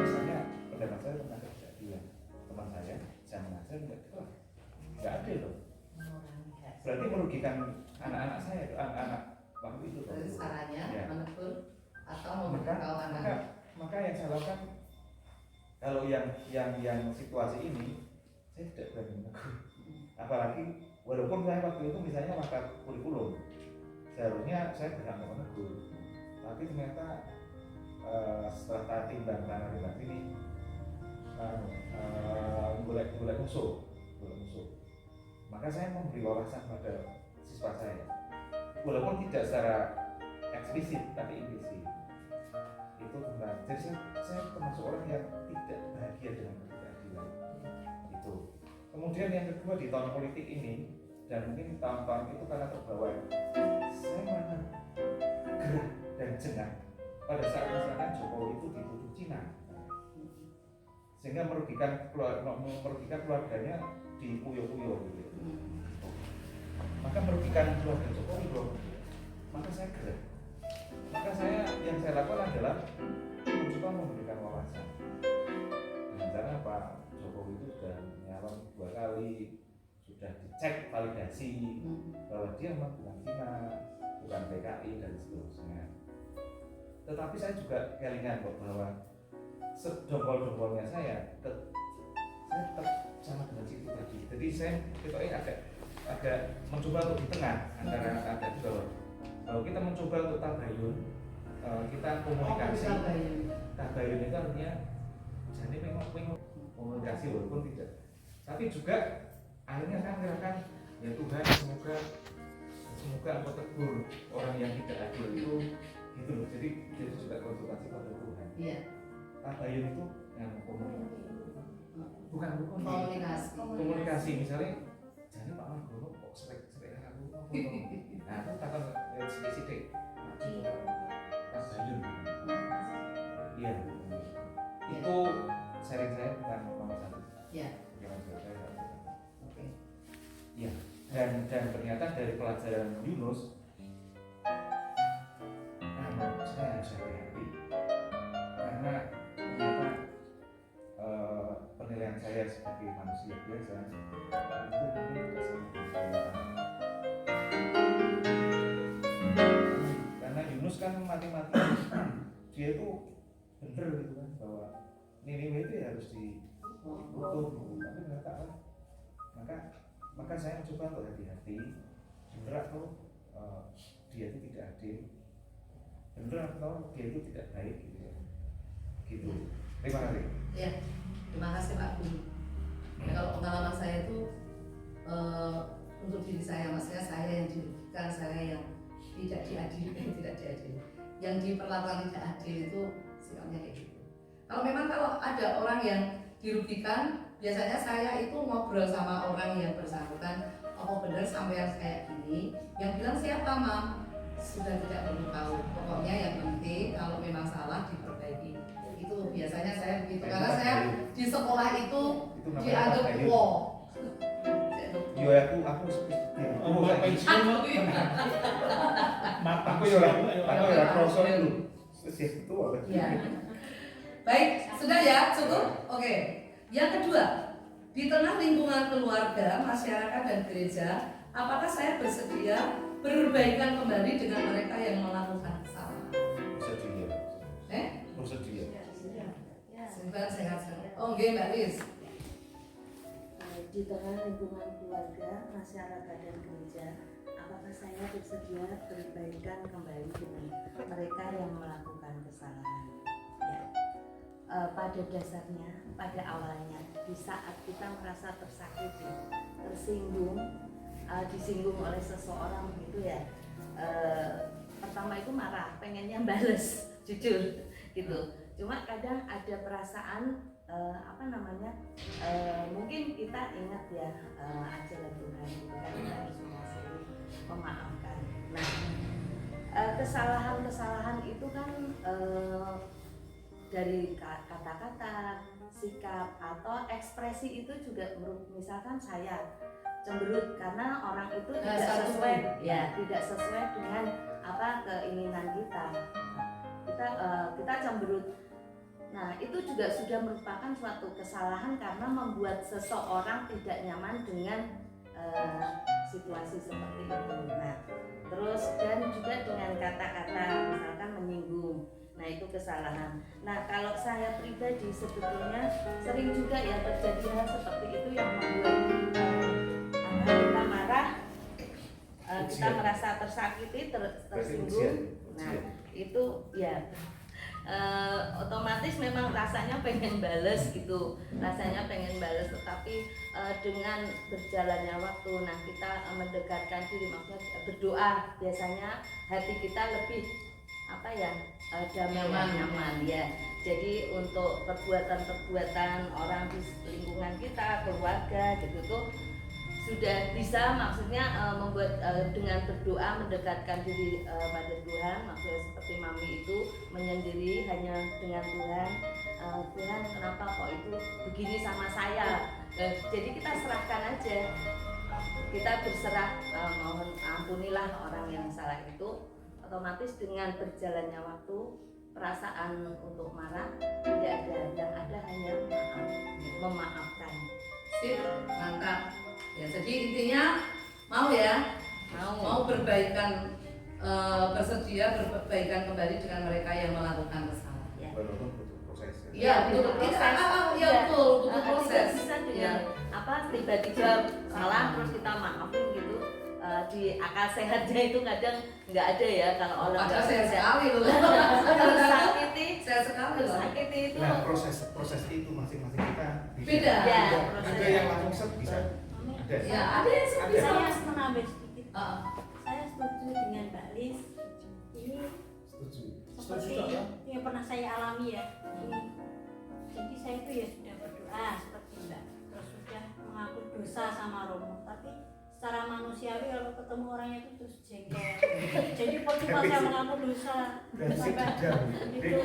misalnya pendapat saya tentang ketidakadilan, teman saya jangan mengajar nggak adil loh, berarti merugikan anak-anak saya itu, anak-anak waktu itu. Dari caranya ya. menegur atau memberitahu anak. Maka yang saya lakukan kalau yang situasi ini saya tidak berani menegur. Apalagi walaupun saya waktu itu misalnya mata kurikulum, seharusnya saya berhak menegur, tapi ternyata setelah timbang tanah timbang sini boleh musuh, maka saya memberi wawasan pada siswa saya, walaupun tidak secara eksplisit tapi implisit. Itu tentang, jadi saya termasuk orang yang tidak bahagia dengan ketidakadilan itu. Kemudian yang kedua, di tahun politik ini dan mungkin tahun-tahun itu karena terbawa, saya merasa gerah dan jengah pada saat misalkan Jokowi itu dituduh Cina, sehingga merugikan keluarganya di puyo-puyo gitu. Maka merugikan keluarga Jokowi dong. Maka saya gerah. Maka yang saya lakukan adalah mencoba memberikan wawasan. Dengan cara apa? Jokowi itu sudah nyalon 2 kali, sudah dicek validasi bahwa dia memang bukan Cina, bukan PKI dan seterusnya. Tetapi saya juga kelingan kok bahwa sedongkol-dongkolnya saya tetap sama dengan situ tadi. Jadi saya agak mencoba untuk di tengah antara ada di bawah. Kalau kita mencoba untuk tabayun, kita komunikasi. Tabayun itu artinya jadi memang komunikasi walaupun tidak. Tapi juga akhirnya saya mengatakan ya Tuhan, semoga engkau tegur orang yang tidak adil itu, gitu loh. Jadi juga konsultasi pada Tuhan. Iya. Tabayun itu yang bukan komunikasi. Misalnya jadi Pak Margono kok sering aku nah aku takkan sidik tabayun. Iya. Itu sharing saya tentang nomor 1. Iya. Oke. Iya. Dan ternyata dari pelajaran Yunus, saya harus hati-hati karena ternyata penilaian saya sebagai manusia biasa itu mungkin tidak sama. Karena Yunus kan mati-mati dia itu bener gitu kan, bahwa Niniwe itu ya harus ditutup gitu. Tapi ternyata maka saya mencoba untuk hati-hati, bener atau dia itu tidak adil, bener atau dia itu tidak baik gitu. Gitu. Terima kasih. Ya, terima kasih Pak Guru. Ya, kalau pengalaman saya itu untuk diri saya, maksudnya saya yang dirugikan, saya yang tidak diadili, yang diperlakukan tidak adil itu sikapnya kayak gitu. Kalau ada orang yang dirugikan, biasanya saya itu ngobrol sama orang yang bersangkutan, apa benar sampai yang kayak gini? Yang bilang siapa, Mam? Sudah tidak perlu tahu. Pokoknya yang penting kalau memang salah diperbaiki. Itu biasanya saya begitu, karena saya di sekolah itu dianggap wow. Yo aku seperti aku ya kroso dulu. Itu apa? Ya. Baik, sudah ya, cukup? Oke. Yang kedua, di tengah lingkungan keluarga, masyarakat dan gereja, apakah saya bersedia berbaikan kembali dengan mereka yang melakukan kesalahan? Bersedia. Bersedia. Sehat. Oh, oke, Mbak Liz. Di tengah lingkungan keluarga, masyarakat dan gereja, apakah saya bersedia berbaikan kembali dengan mereka yang melakukan kesalahan? Ya. Pada dasarnya, pada awalnya, di saat kita merasa tersakiti, tersinggung, disinggung oleh seseorang begitu ya, pertama itu marah, pengennya bales, jujur gitu. Cuma kadang ada perasaan mungkin kita ingat ya ajaran Tuhan itu kan, kita harus mengasihi, memaafkan. Nah, kesalahan itu kan dari kata-kata, sikap atau ekspresi itu juga, misalkan saya cemberut karena orang itu tidak sesuai dengan keinginan kita. Kita cemberut. Nah, itu juga sudah merupakan suatu kesalahan karena membuat seseorang tidak nyaman dengan situasi seperti itu. Nah, terus dan juga dengan kata-kata misalkan menyinggung. Nah, itu kesalahan. Nah, kalau saya pribadi sebetulnya sering juga ya terjadi hal seperti itu yang membuat kita marah, kita merasa tersakiti, tersinggung. Nah, itu ya otomatis memang rasanya pengen bales gitu, tetapi dengan berjalannya waktu, nah kita mendekatkan diri, maksudnya berdoa, biasanya hati kita lebih damai, nyaman ya. Jadi untuk perbuatan orang di lingkungan kita, keluarga gitu tuh sudah bisa, maksudnya membuat dengan berdoa mendekatkan diri pada Tuhan, maksudnya seperti Mami itu menyendiri hanya dengan Tuhan. Tuhan, kenapa kok itu begini sama saya? Jadi kita serahkan aja, kita berserah, mohon ampunilah orang yang salah itu. Otomatis dengan berjalannya waktu, perasaan untuk marah tidak ada, yang ada hanya memaafkan. Mantap. Ya, jadi intinya mau berbaikan, bersedia berbaikan kembali dengan mereka yang melakukan kesalahan. Ya. Walaupun butuh proses. Iya, butuh proses. Butuh proses. Bisa dengan tiba-tiba salah terus kita maafin gitu. Di akal sehatnya itu kadang nggak ada ya, kalau orang Padahal sehat sekali loh. Sakiti itu. Nah, proses itu masing-masing kita beda. Ya, ada yang langsung bisa. Ya, ada yang bisa. Saya menambah sedikit. Saya setuju dengan Mbak Liz. Ini seperti yang pernah saya alami ya. Jadi saya itu ya sudah berdoa seperti Mbak, terus sudah mengaku dosa sama Romo, tapi secara manusiawi kalau ketemu orangnya itu terus jengkel. Jadi percuma saya mengaku dosa sampai itu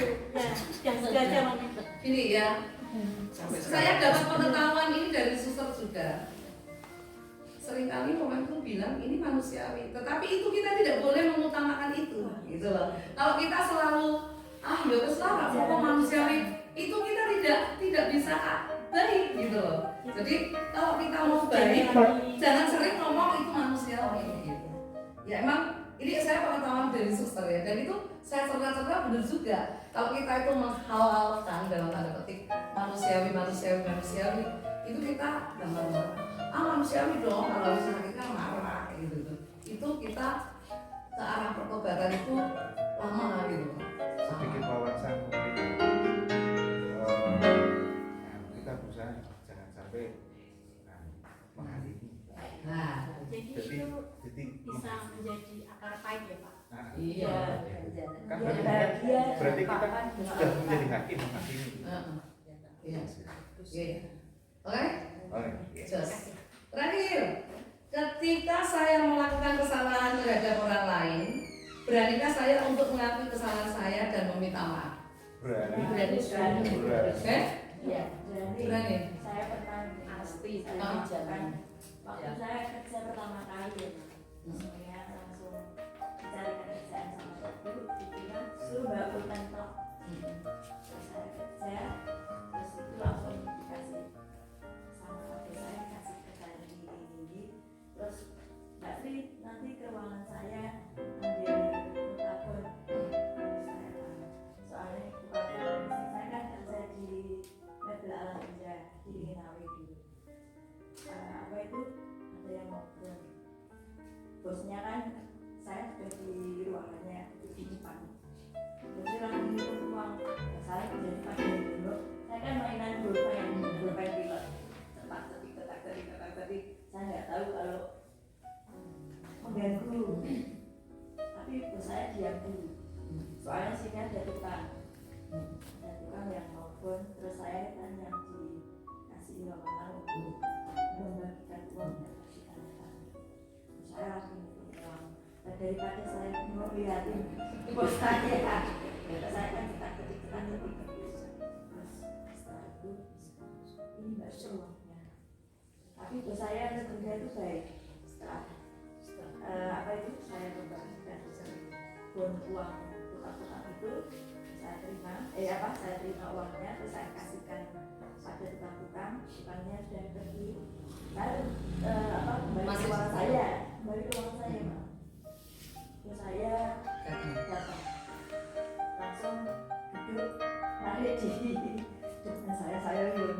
ya sengaja Mami. Ini ya, saya dapat pengetahuan ini dari suster juga. Seringkali orang itu bilang ini manusiawi, tetapi itu kita tidak boleh mengutamakan itu, gitu loh. Kalau kita selalu ya kesalahan, kok manusiawi, itu kita tidak bisa baik, gitu loh. Jadi kalau kita mau baik, jangan sering ngomong itu manusiawi, gitu. Ya emang ini saya pengetahuan dari suster ya, dan itu saya cerna benar juga. Kalau kita itu menghalalkan dalam tanda petik manusiawi, itu kita nggak marah. Manusiawi dong kalau sakitnya marah kayak gitu. Itu kita ke arah pertobatan itu lama gitu. Sedikit wawasan mungkin. Kita berusaha jangan sampai menghakimi. Nah, Jadi itu bisa menjadi akar pahit ya Pak. iya. Kan Bahagia, berarti kita papan, sudah menjadi hakim menghakimi. Iya. Oke? Oke. Just. Terakhir, ketika saya melakukan kesalahan terhadap orang lain, beranikah saya untuk mengakui kesalahan saya dan meminta maaf? Berani. Oke? Iya, Berani. Saya pernah pasti Ah. waktu saya kerja pertama kali ya Pak. Saya langsung mencarikan kerjaan sama ibu, dibilang suruh bawa pulpen tok. Terus saya kerja, terus itu langsung dikasih sama adik saya, kasih kerjaan ini. Terus Mbak Sri nanti ke ruangan saya ambil mutabor. Saya soalnya mutabor saya kan kerja di Mebel Alam Indah di Inawi dulu. Apa itu ada yang ngobrol, bosnya kan saya sudah di ruangannya di depan, jadi lagi ngitung uang. Saya menjadi pada dulu, saya kan mainan pulpen pilot, cetak-cetik, saya nggak tahu kalau mengganggu, tapi bos saya diam dulu, soalnya sini ada tukang yang telepon, terus saya kan yang dikasih ruangan untuk membagikan uang dan kasihkan saya lagi ngitung uang, dan daripada saya mau lihatin bos saya kan cetak-cetik terus setelah itu ini nggak ada uangnya, tapi bos saya kerja itu baik. Setelah apa itu saya membagikan bon uang tukang itu saya terima uangnya, terus saya kasihkan pada tukang-tukangnya sudah pergi. Lalu kembali uang saya, Pak. Terus saya datang, langsung duduk, narik di depan saya belum duduk.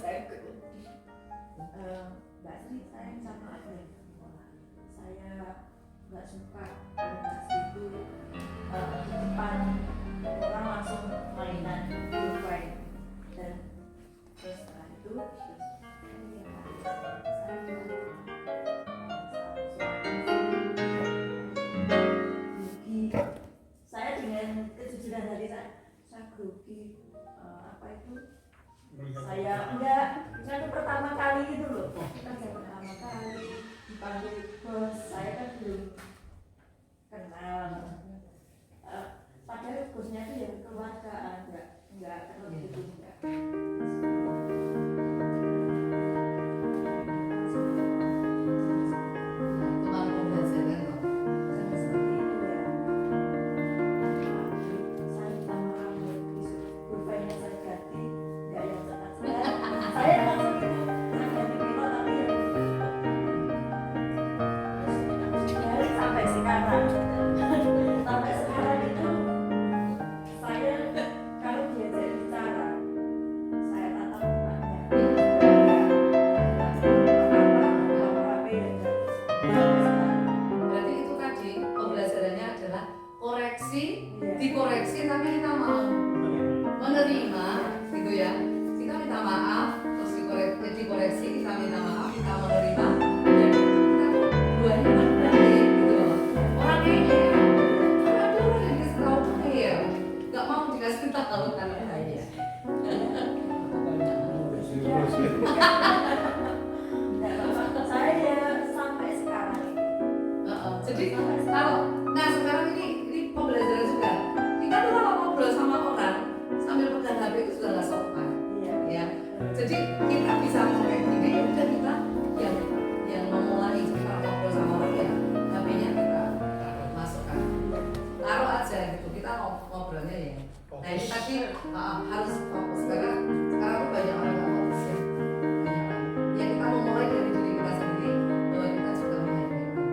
Saya Mbak Sri, saya minta maaf ya, saya nggak suka kalau Mbak Sri itu di depan orang langsung mainan pulpen, dan terus setelah itu saya dengan kejujuran hati saya grogi, apa itu saya enggak itu pertama kali itu loh, kan saya pertama kali dipanggil bos, saya kan belum kenal, padahal bosnya itu yang keluarga, enggak terlalu gitu enggak. Dikoreksi tapi kita mau menerima gitu ya, kita minta maaf, terus dikoreksi, kita minta maaf, kita menerima, dan kita tuh duanya kan baik gitu loh. Orang ini kan ada orang yang dikasih tahu tuh kayak nggak mau dikasih tahu karena bahaya. Saya sampai sekarang Jadi kalau sekarang ini pembelajaran juga. Kita tuh kalau ngobrol sama orang sambil pegang HP itu sudah nggak sopan, ya. Jadi kita bisa ngomong kayak gini, ya udah kita yang memulai kita ngobrol sama orang ya HP-nya kita masukkan, taruh aja gitu. Kita ngobrolnya ya. Nah ini tadi harus fokus karena sekarang tuh banyak orang nggak fokus ya. Banyak orang. Ya kita memulai dari diri kita sendiri bahwa kita juga menghargai orang.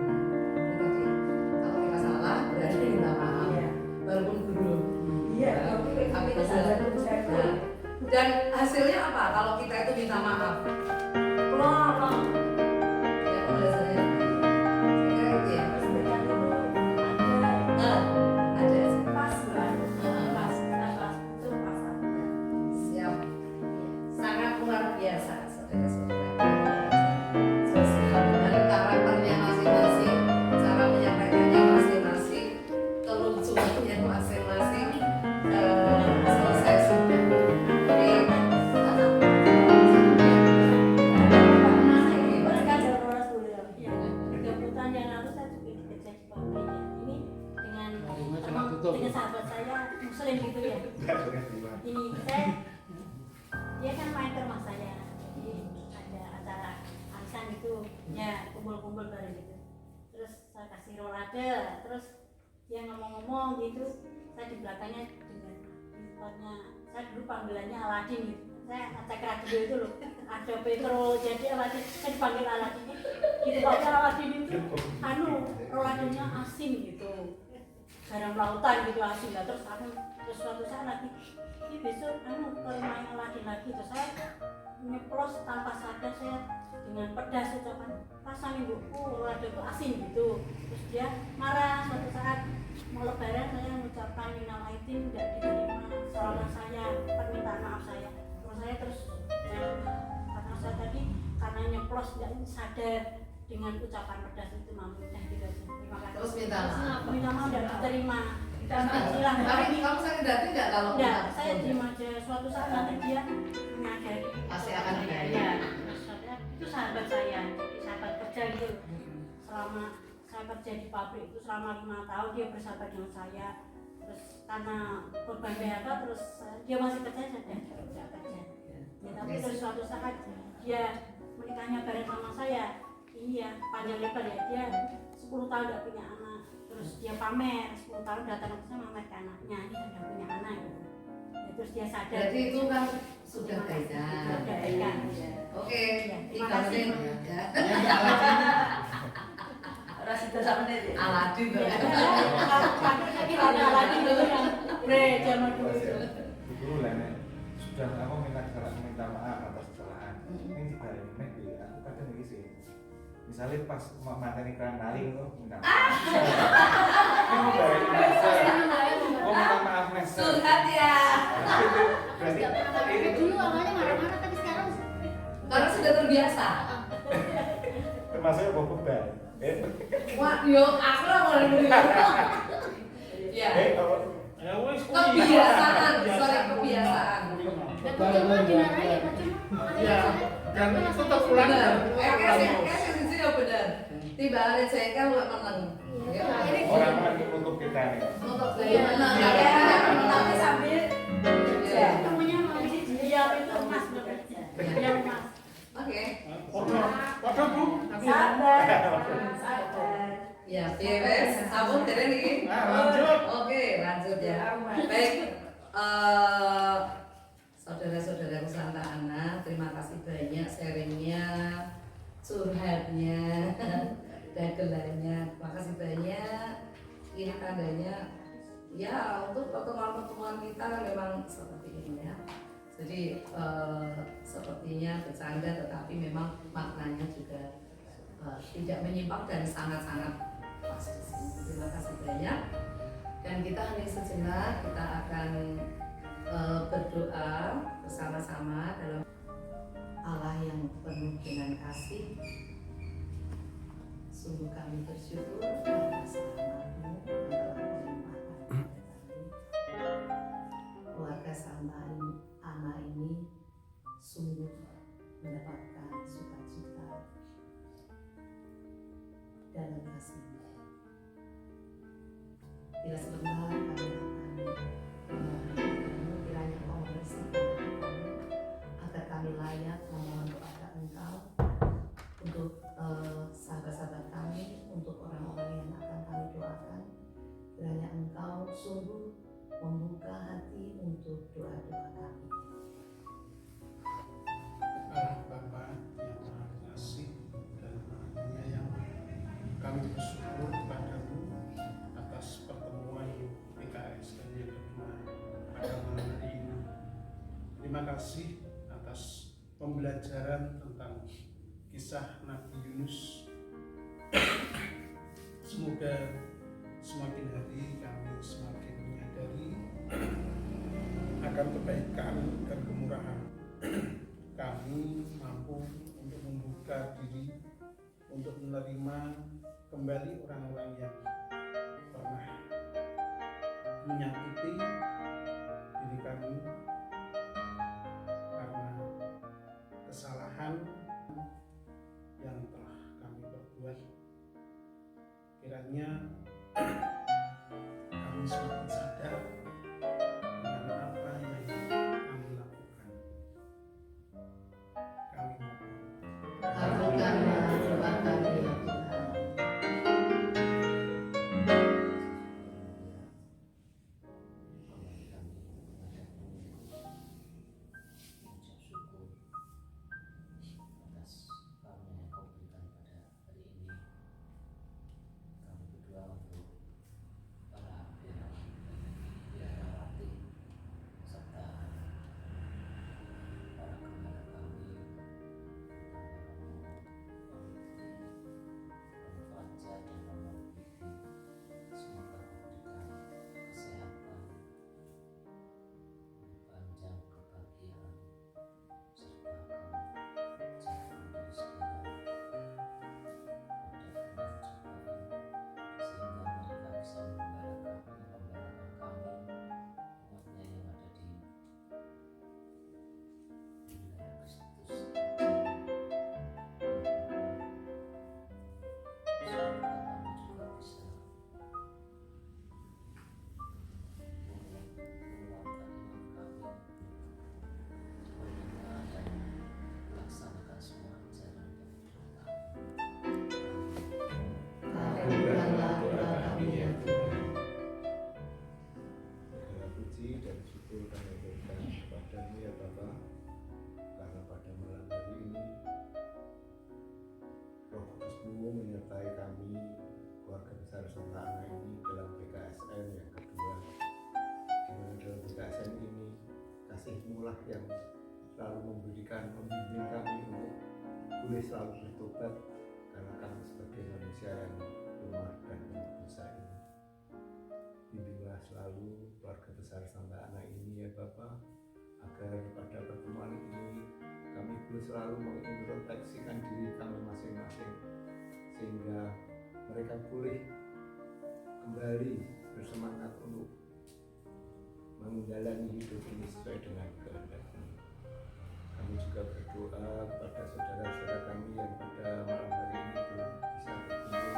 Dan hasilnya apa kalau kita itu minta maaf? Plong. Ya pembelajarannya. Saya kira gitu ya. Terus berarti itu ada Ada. pas kan? Pas itu pas ada. Siap. Sangat luar biasa, saudara-saudara. Sosial dengan karakternya masing-masing, cara menyampaikannya masing-masing, kelucuannya masing-masing. Selesai sudah. Mereka jalur boros dulu ya. 3 tahun yang lalu saya juga dikejar di Papua. Ini dengan sahabat saya Muslim gitu ya. Ini dia kan main ke rumah saya. Jadi ada acara arisan gitu, ya kumpul-kumpul bareng gitu. Terus saya kasih rolade, terus dia ngomong-ngomong gitu. Saya di belakangnya dengan handphonenya, saya dulu panggilannya Aladin gitu. Saya ngecek radio itu loh, ada Petro jadi Aladin, saya dipanggil Aladin. Gitu pakai Aladin itu, roladenya asin gitu, garam lautan gitu asin lah. Terus suatu saat lagi, ini besok ke rumahnya Aladin lagi, terus saya nyeplos tanpa sadar saya dengan pedas ucapan pasang ibuku rolade itu asin gitu. Terus dia marah suatu saat mau lebaran saya mengucapkan minal aidin tidak diterima salah saya, permintaan maaf saya. Terus karena saya tadi karena nyeplos tidak sadar dengan ucapan pedas itu mampunya gitu aja. Terima kasih. Terus minta maaf. Minta maaf dan diterima. Silang. Tapi kamu sakit hati nggak kalau Enggak, saya terima aja. Suatu saat nanti dia menyadari. Pasti akan dibayar. Ya, itu sahabat saya, jadi sahabat kerja gitu. Selama saya kerja di pabrik itu selama 5 tahun dia bersahabat dengan saya. Terus karena korban PHK terus dia masih kerja saya tidak kerja. Ya, tapi terus suatu saat dia menikahnya bareng sama saya. Ini ya panjang lebar ya, dia 10 tahun tidak punya anak. Terus dia pamer 10 tahun datang ke saya pamer ke anaknya, ini sudah punya anak gitu. Ya, terus dia sadar. Jadi itu kan sudah baikan. Sudah baikan. Ya. Oke, Ya, terima tiga kasih. menit ya. Rasa dosa menit ya. Aladin tuh. Saya kira ada Aladin dulu yang zaman dulu. Guru lah nek sudah aku minta maaf atas kesalahan. Ini juga nek aku kadang iki sih. Misalnya pas materi keran naling tuh minta maaf. Ini dari oh minta maaf nek. Curhat ya. Berarti ini Dulu awalnya marah-marah tapi sekarang Karena sudah terbiasa. termasuk bawa beban. Wah, yo aku lah mau dulu. Ya. Apa? Ya wis Kebiasaan, sorry kebiasaan. dan cuma dimarahin ya, cuma Ya, dan itu terulang. Benar. Kayak sih ya benar. Tiba hari jengkel nggak menang. Orang lagi untuk kita nih. Untuk Iya, saya menang. tapi sambil Iya. ketemunya mau dia itu emas bekerja, dia emas. Oke. Foto Bu. Sabar. Ya, beres. Sabun dari ini. Lanjut. Oke, lanjut ya. Baik. Saudara-saudara Santa Ana, terima kasih banyak sharingnya, curhatnya, dagelannya. Terima kasih banyak. Ini tandanya ya untuk pertemuan-pertemuan kita memang seperti ini ya. Jadi sepertinya bercanda tetapi memang maknanya juga tidak menyimpang dan sangat-sangat pas di sini. Terima kasih banyak. Dan kita hening sejenak, kita akan berdoa bersama-sama dalam Allah yang penuh dengan kasih. Sungguh kami bersyukur atas rahmat-Mu yang telah melimpahkan kepada kami. Keluarga Santa Ana ini sungguh mendapatkan sukacita dalam kasih-Mu. Bila sebentar kami akan memohon kiranya Engkau membersihkan kami agar kami layak memohon kepada Engkau untuk sahabat-sahabat kami, untuk orang-orang yang akan kami doakan. Kiranya Engkau sungguh membuka hati untuk doa-doa kami. Allah Bapa yang Maha Kasih dan Maha Penyayang, kami bersyukur kepadamu atas pertemuan PKS yang kedua pada malam hari ini. Terima terima kasih atas pembelajaran tentang kisah Nabi Yunus. Semoga semakin hari kami semakin menyadari akan kebaikan dan kemurahan. Kami mampu untuk membuka diri untuk menerima kembali orang-orang yang pernah menyakiti diri kami karena kesalahan yang telah kami perbuat. Kiranya kami semakin sadar dengan apa yang kami lakukan. Kami mohon. Kabulkanlah doa kami ya Tuhan. mengucap syukur atas karunia yang kau berikan pada hari ini. Kami berdoa untuk para biarawati serta para gembala kami, Romo Fajar dan Romo Bibi. Semoga kau berikan kesehatan, panjang kebahagiaan, serta kau jaga dari segala godaan cobaan, sehingga mereka bisa membanggakan kami, umatnya yang ada di wilayah Kristus. Semoga kami juga bisa menguatkan iman kami, mendengar dan melaksanakan semua ajaran dan firman kami. Kabulkanlah doa kami ya Tuhan. Segala puji dan syukur kami berikan kepada-Mu ya Bapa, karena pada malam hari ini Roh Kudus-Mu menyertai kami, keluarga besar Santa Ana ini dalam PKSN yang kedua. Di mana dalam PKSN ini kasih-Mu lah yang selalu membimbing kami untuk boleh selalu bertobat, karena kami sebagai manusia yang lemah dan yang dosa ini. Bimbinglah selalu keluarga besar Santa Ana ini ya Bapa, agar pada pertemuan ini kami boleh selalu mengintrospeksikan diri kami masing-masing, sehingga mereka boleh kembali bersemangat untuk menjalani hidup ini sesuai dengan kehendak-Mu. Kami juga berdoa kepada saudara-saudara kami yang pada malam hari ini belum bisa berkumpul,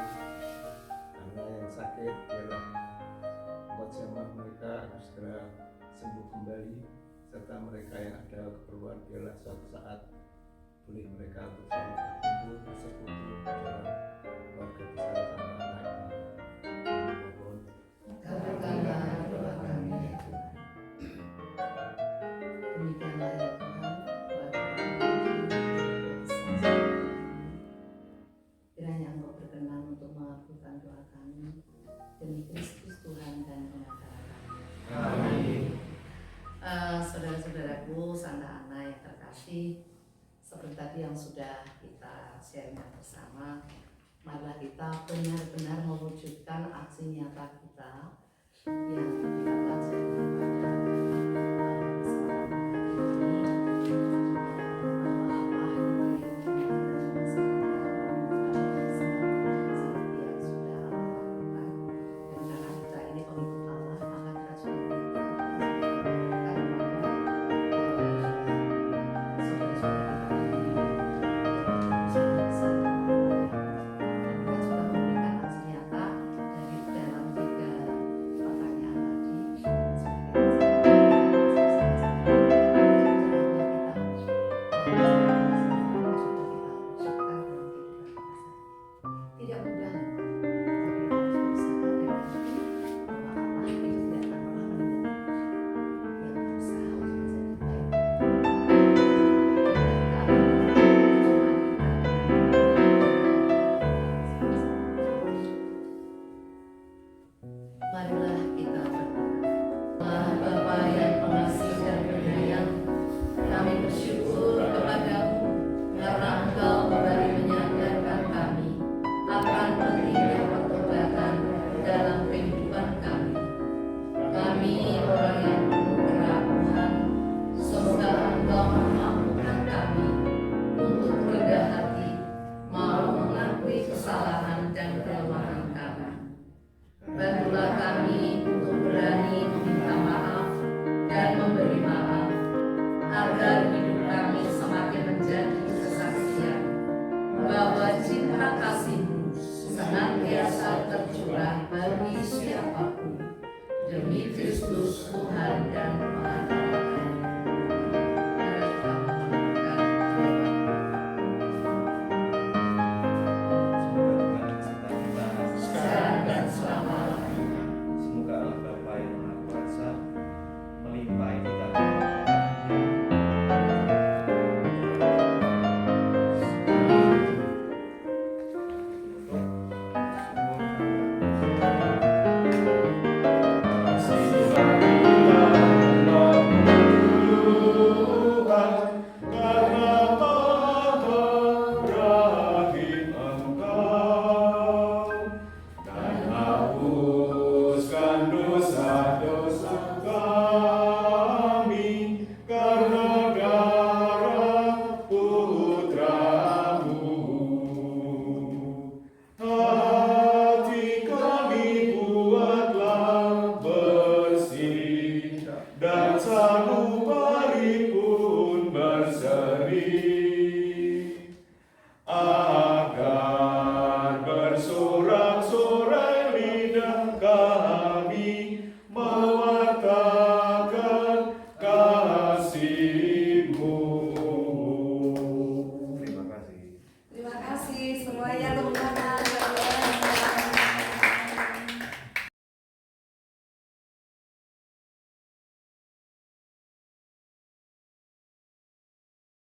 karena yang sakit biarlah membuat jamah mereka agar segera sembuh kembali, serta mereka yang ada keperluan biarlah suatu saat boleh mereka untuk selalu berkumpul bersekutu dalam keluarga besar Santa Ana ini. Kami mohon Kabulkanlah doa kami ya Tuhan. Demikianlah ya Tuhan, doa kami. Kiranya Engkau berkenan untuk mengabulkan doa kami demi Kristus Tuhan dan pengacara kami. Amin. Saudara-saudaraku Santa Ana yang terkasih, seperti tadi yang sudah kita sharingkan bersama, marilah kita benar-benar mewujudkan aksi nyata kita yang kita pelajari pada kesempatan hari ini. Apa-apa yang seperti yang sudah Allah lakukan, dan karena kita ini pengikut Allah, maka kita juga tidak mudah, tapi kita harus berusaha dan yakin bahwa Allah itu tidak akan pernah meninggalkan yang berusaha untuk menjadi baik. Marilah kita berdoa. Bapa yang pengasih dan penyayang, kami untuk berani meminta maaf dan memberi maaf, agar hidup kami semakin menjadi kesaksian bahwa cinta kasih-Mu senantiasa tercurah bagi siapapun, demi Kristus Tuhan dan Pengacara kami. Mari kita mendengarkan firman sekarang dan selama-lamanya. Semoga Allah Bapa yang Maha Kuasa melimpahi kita. Dan sanubari pun berseri, agar bersorak-sorai lidah kami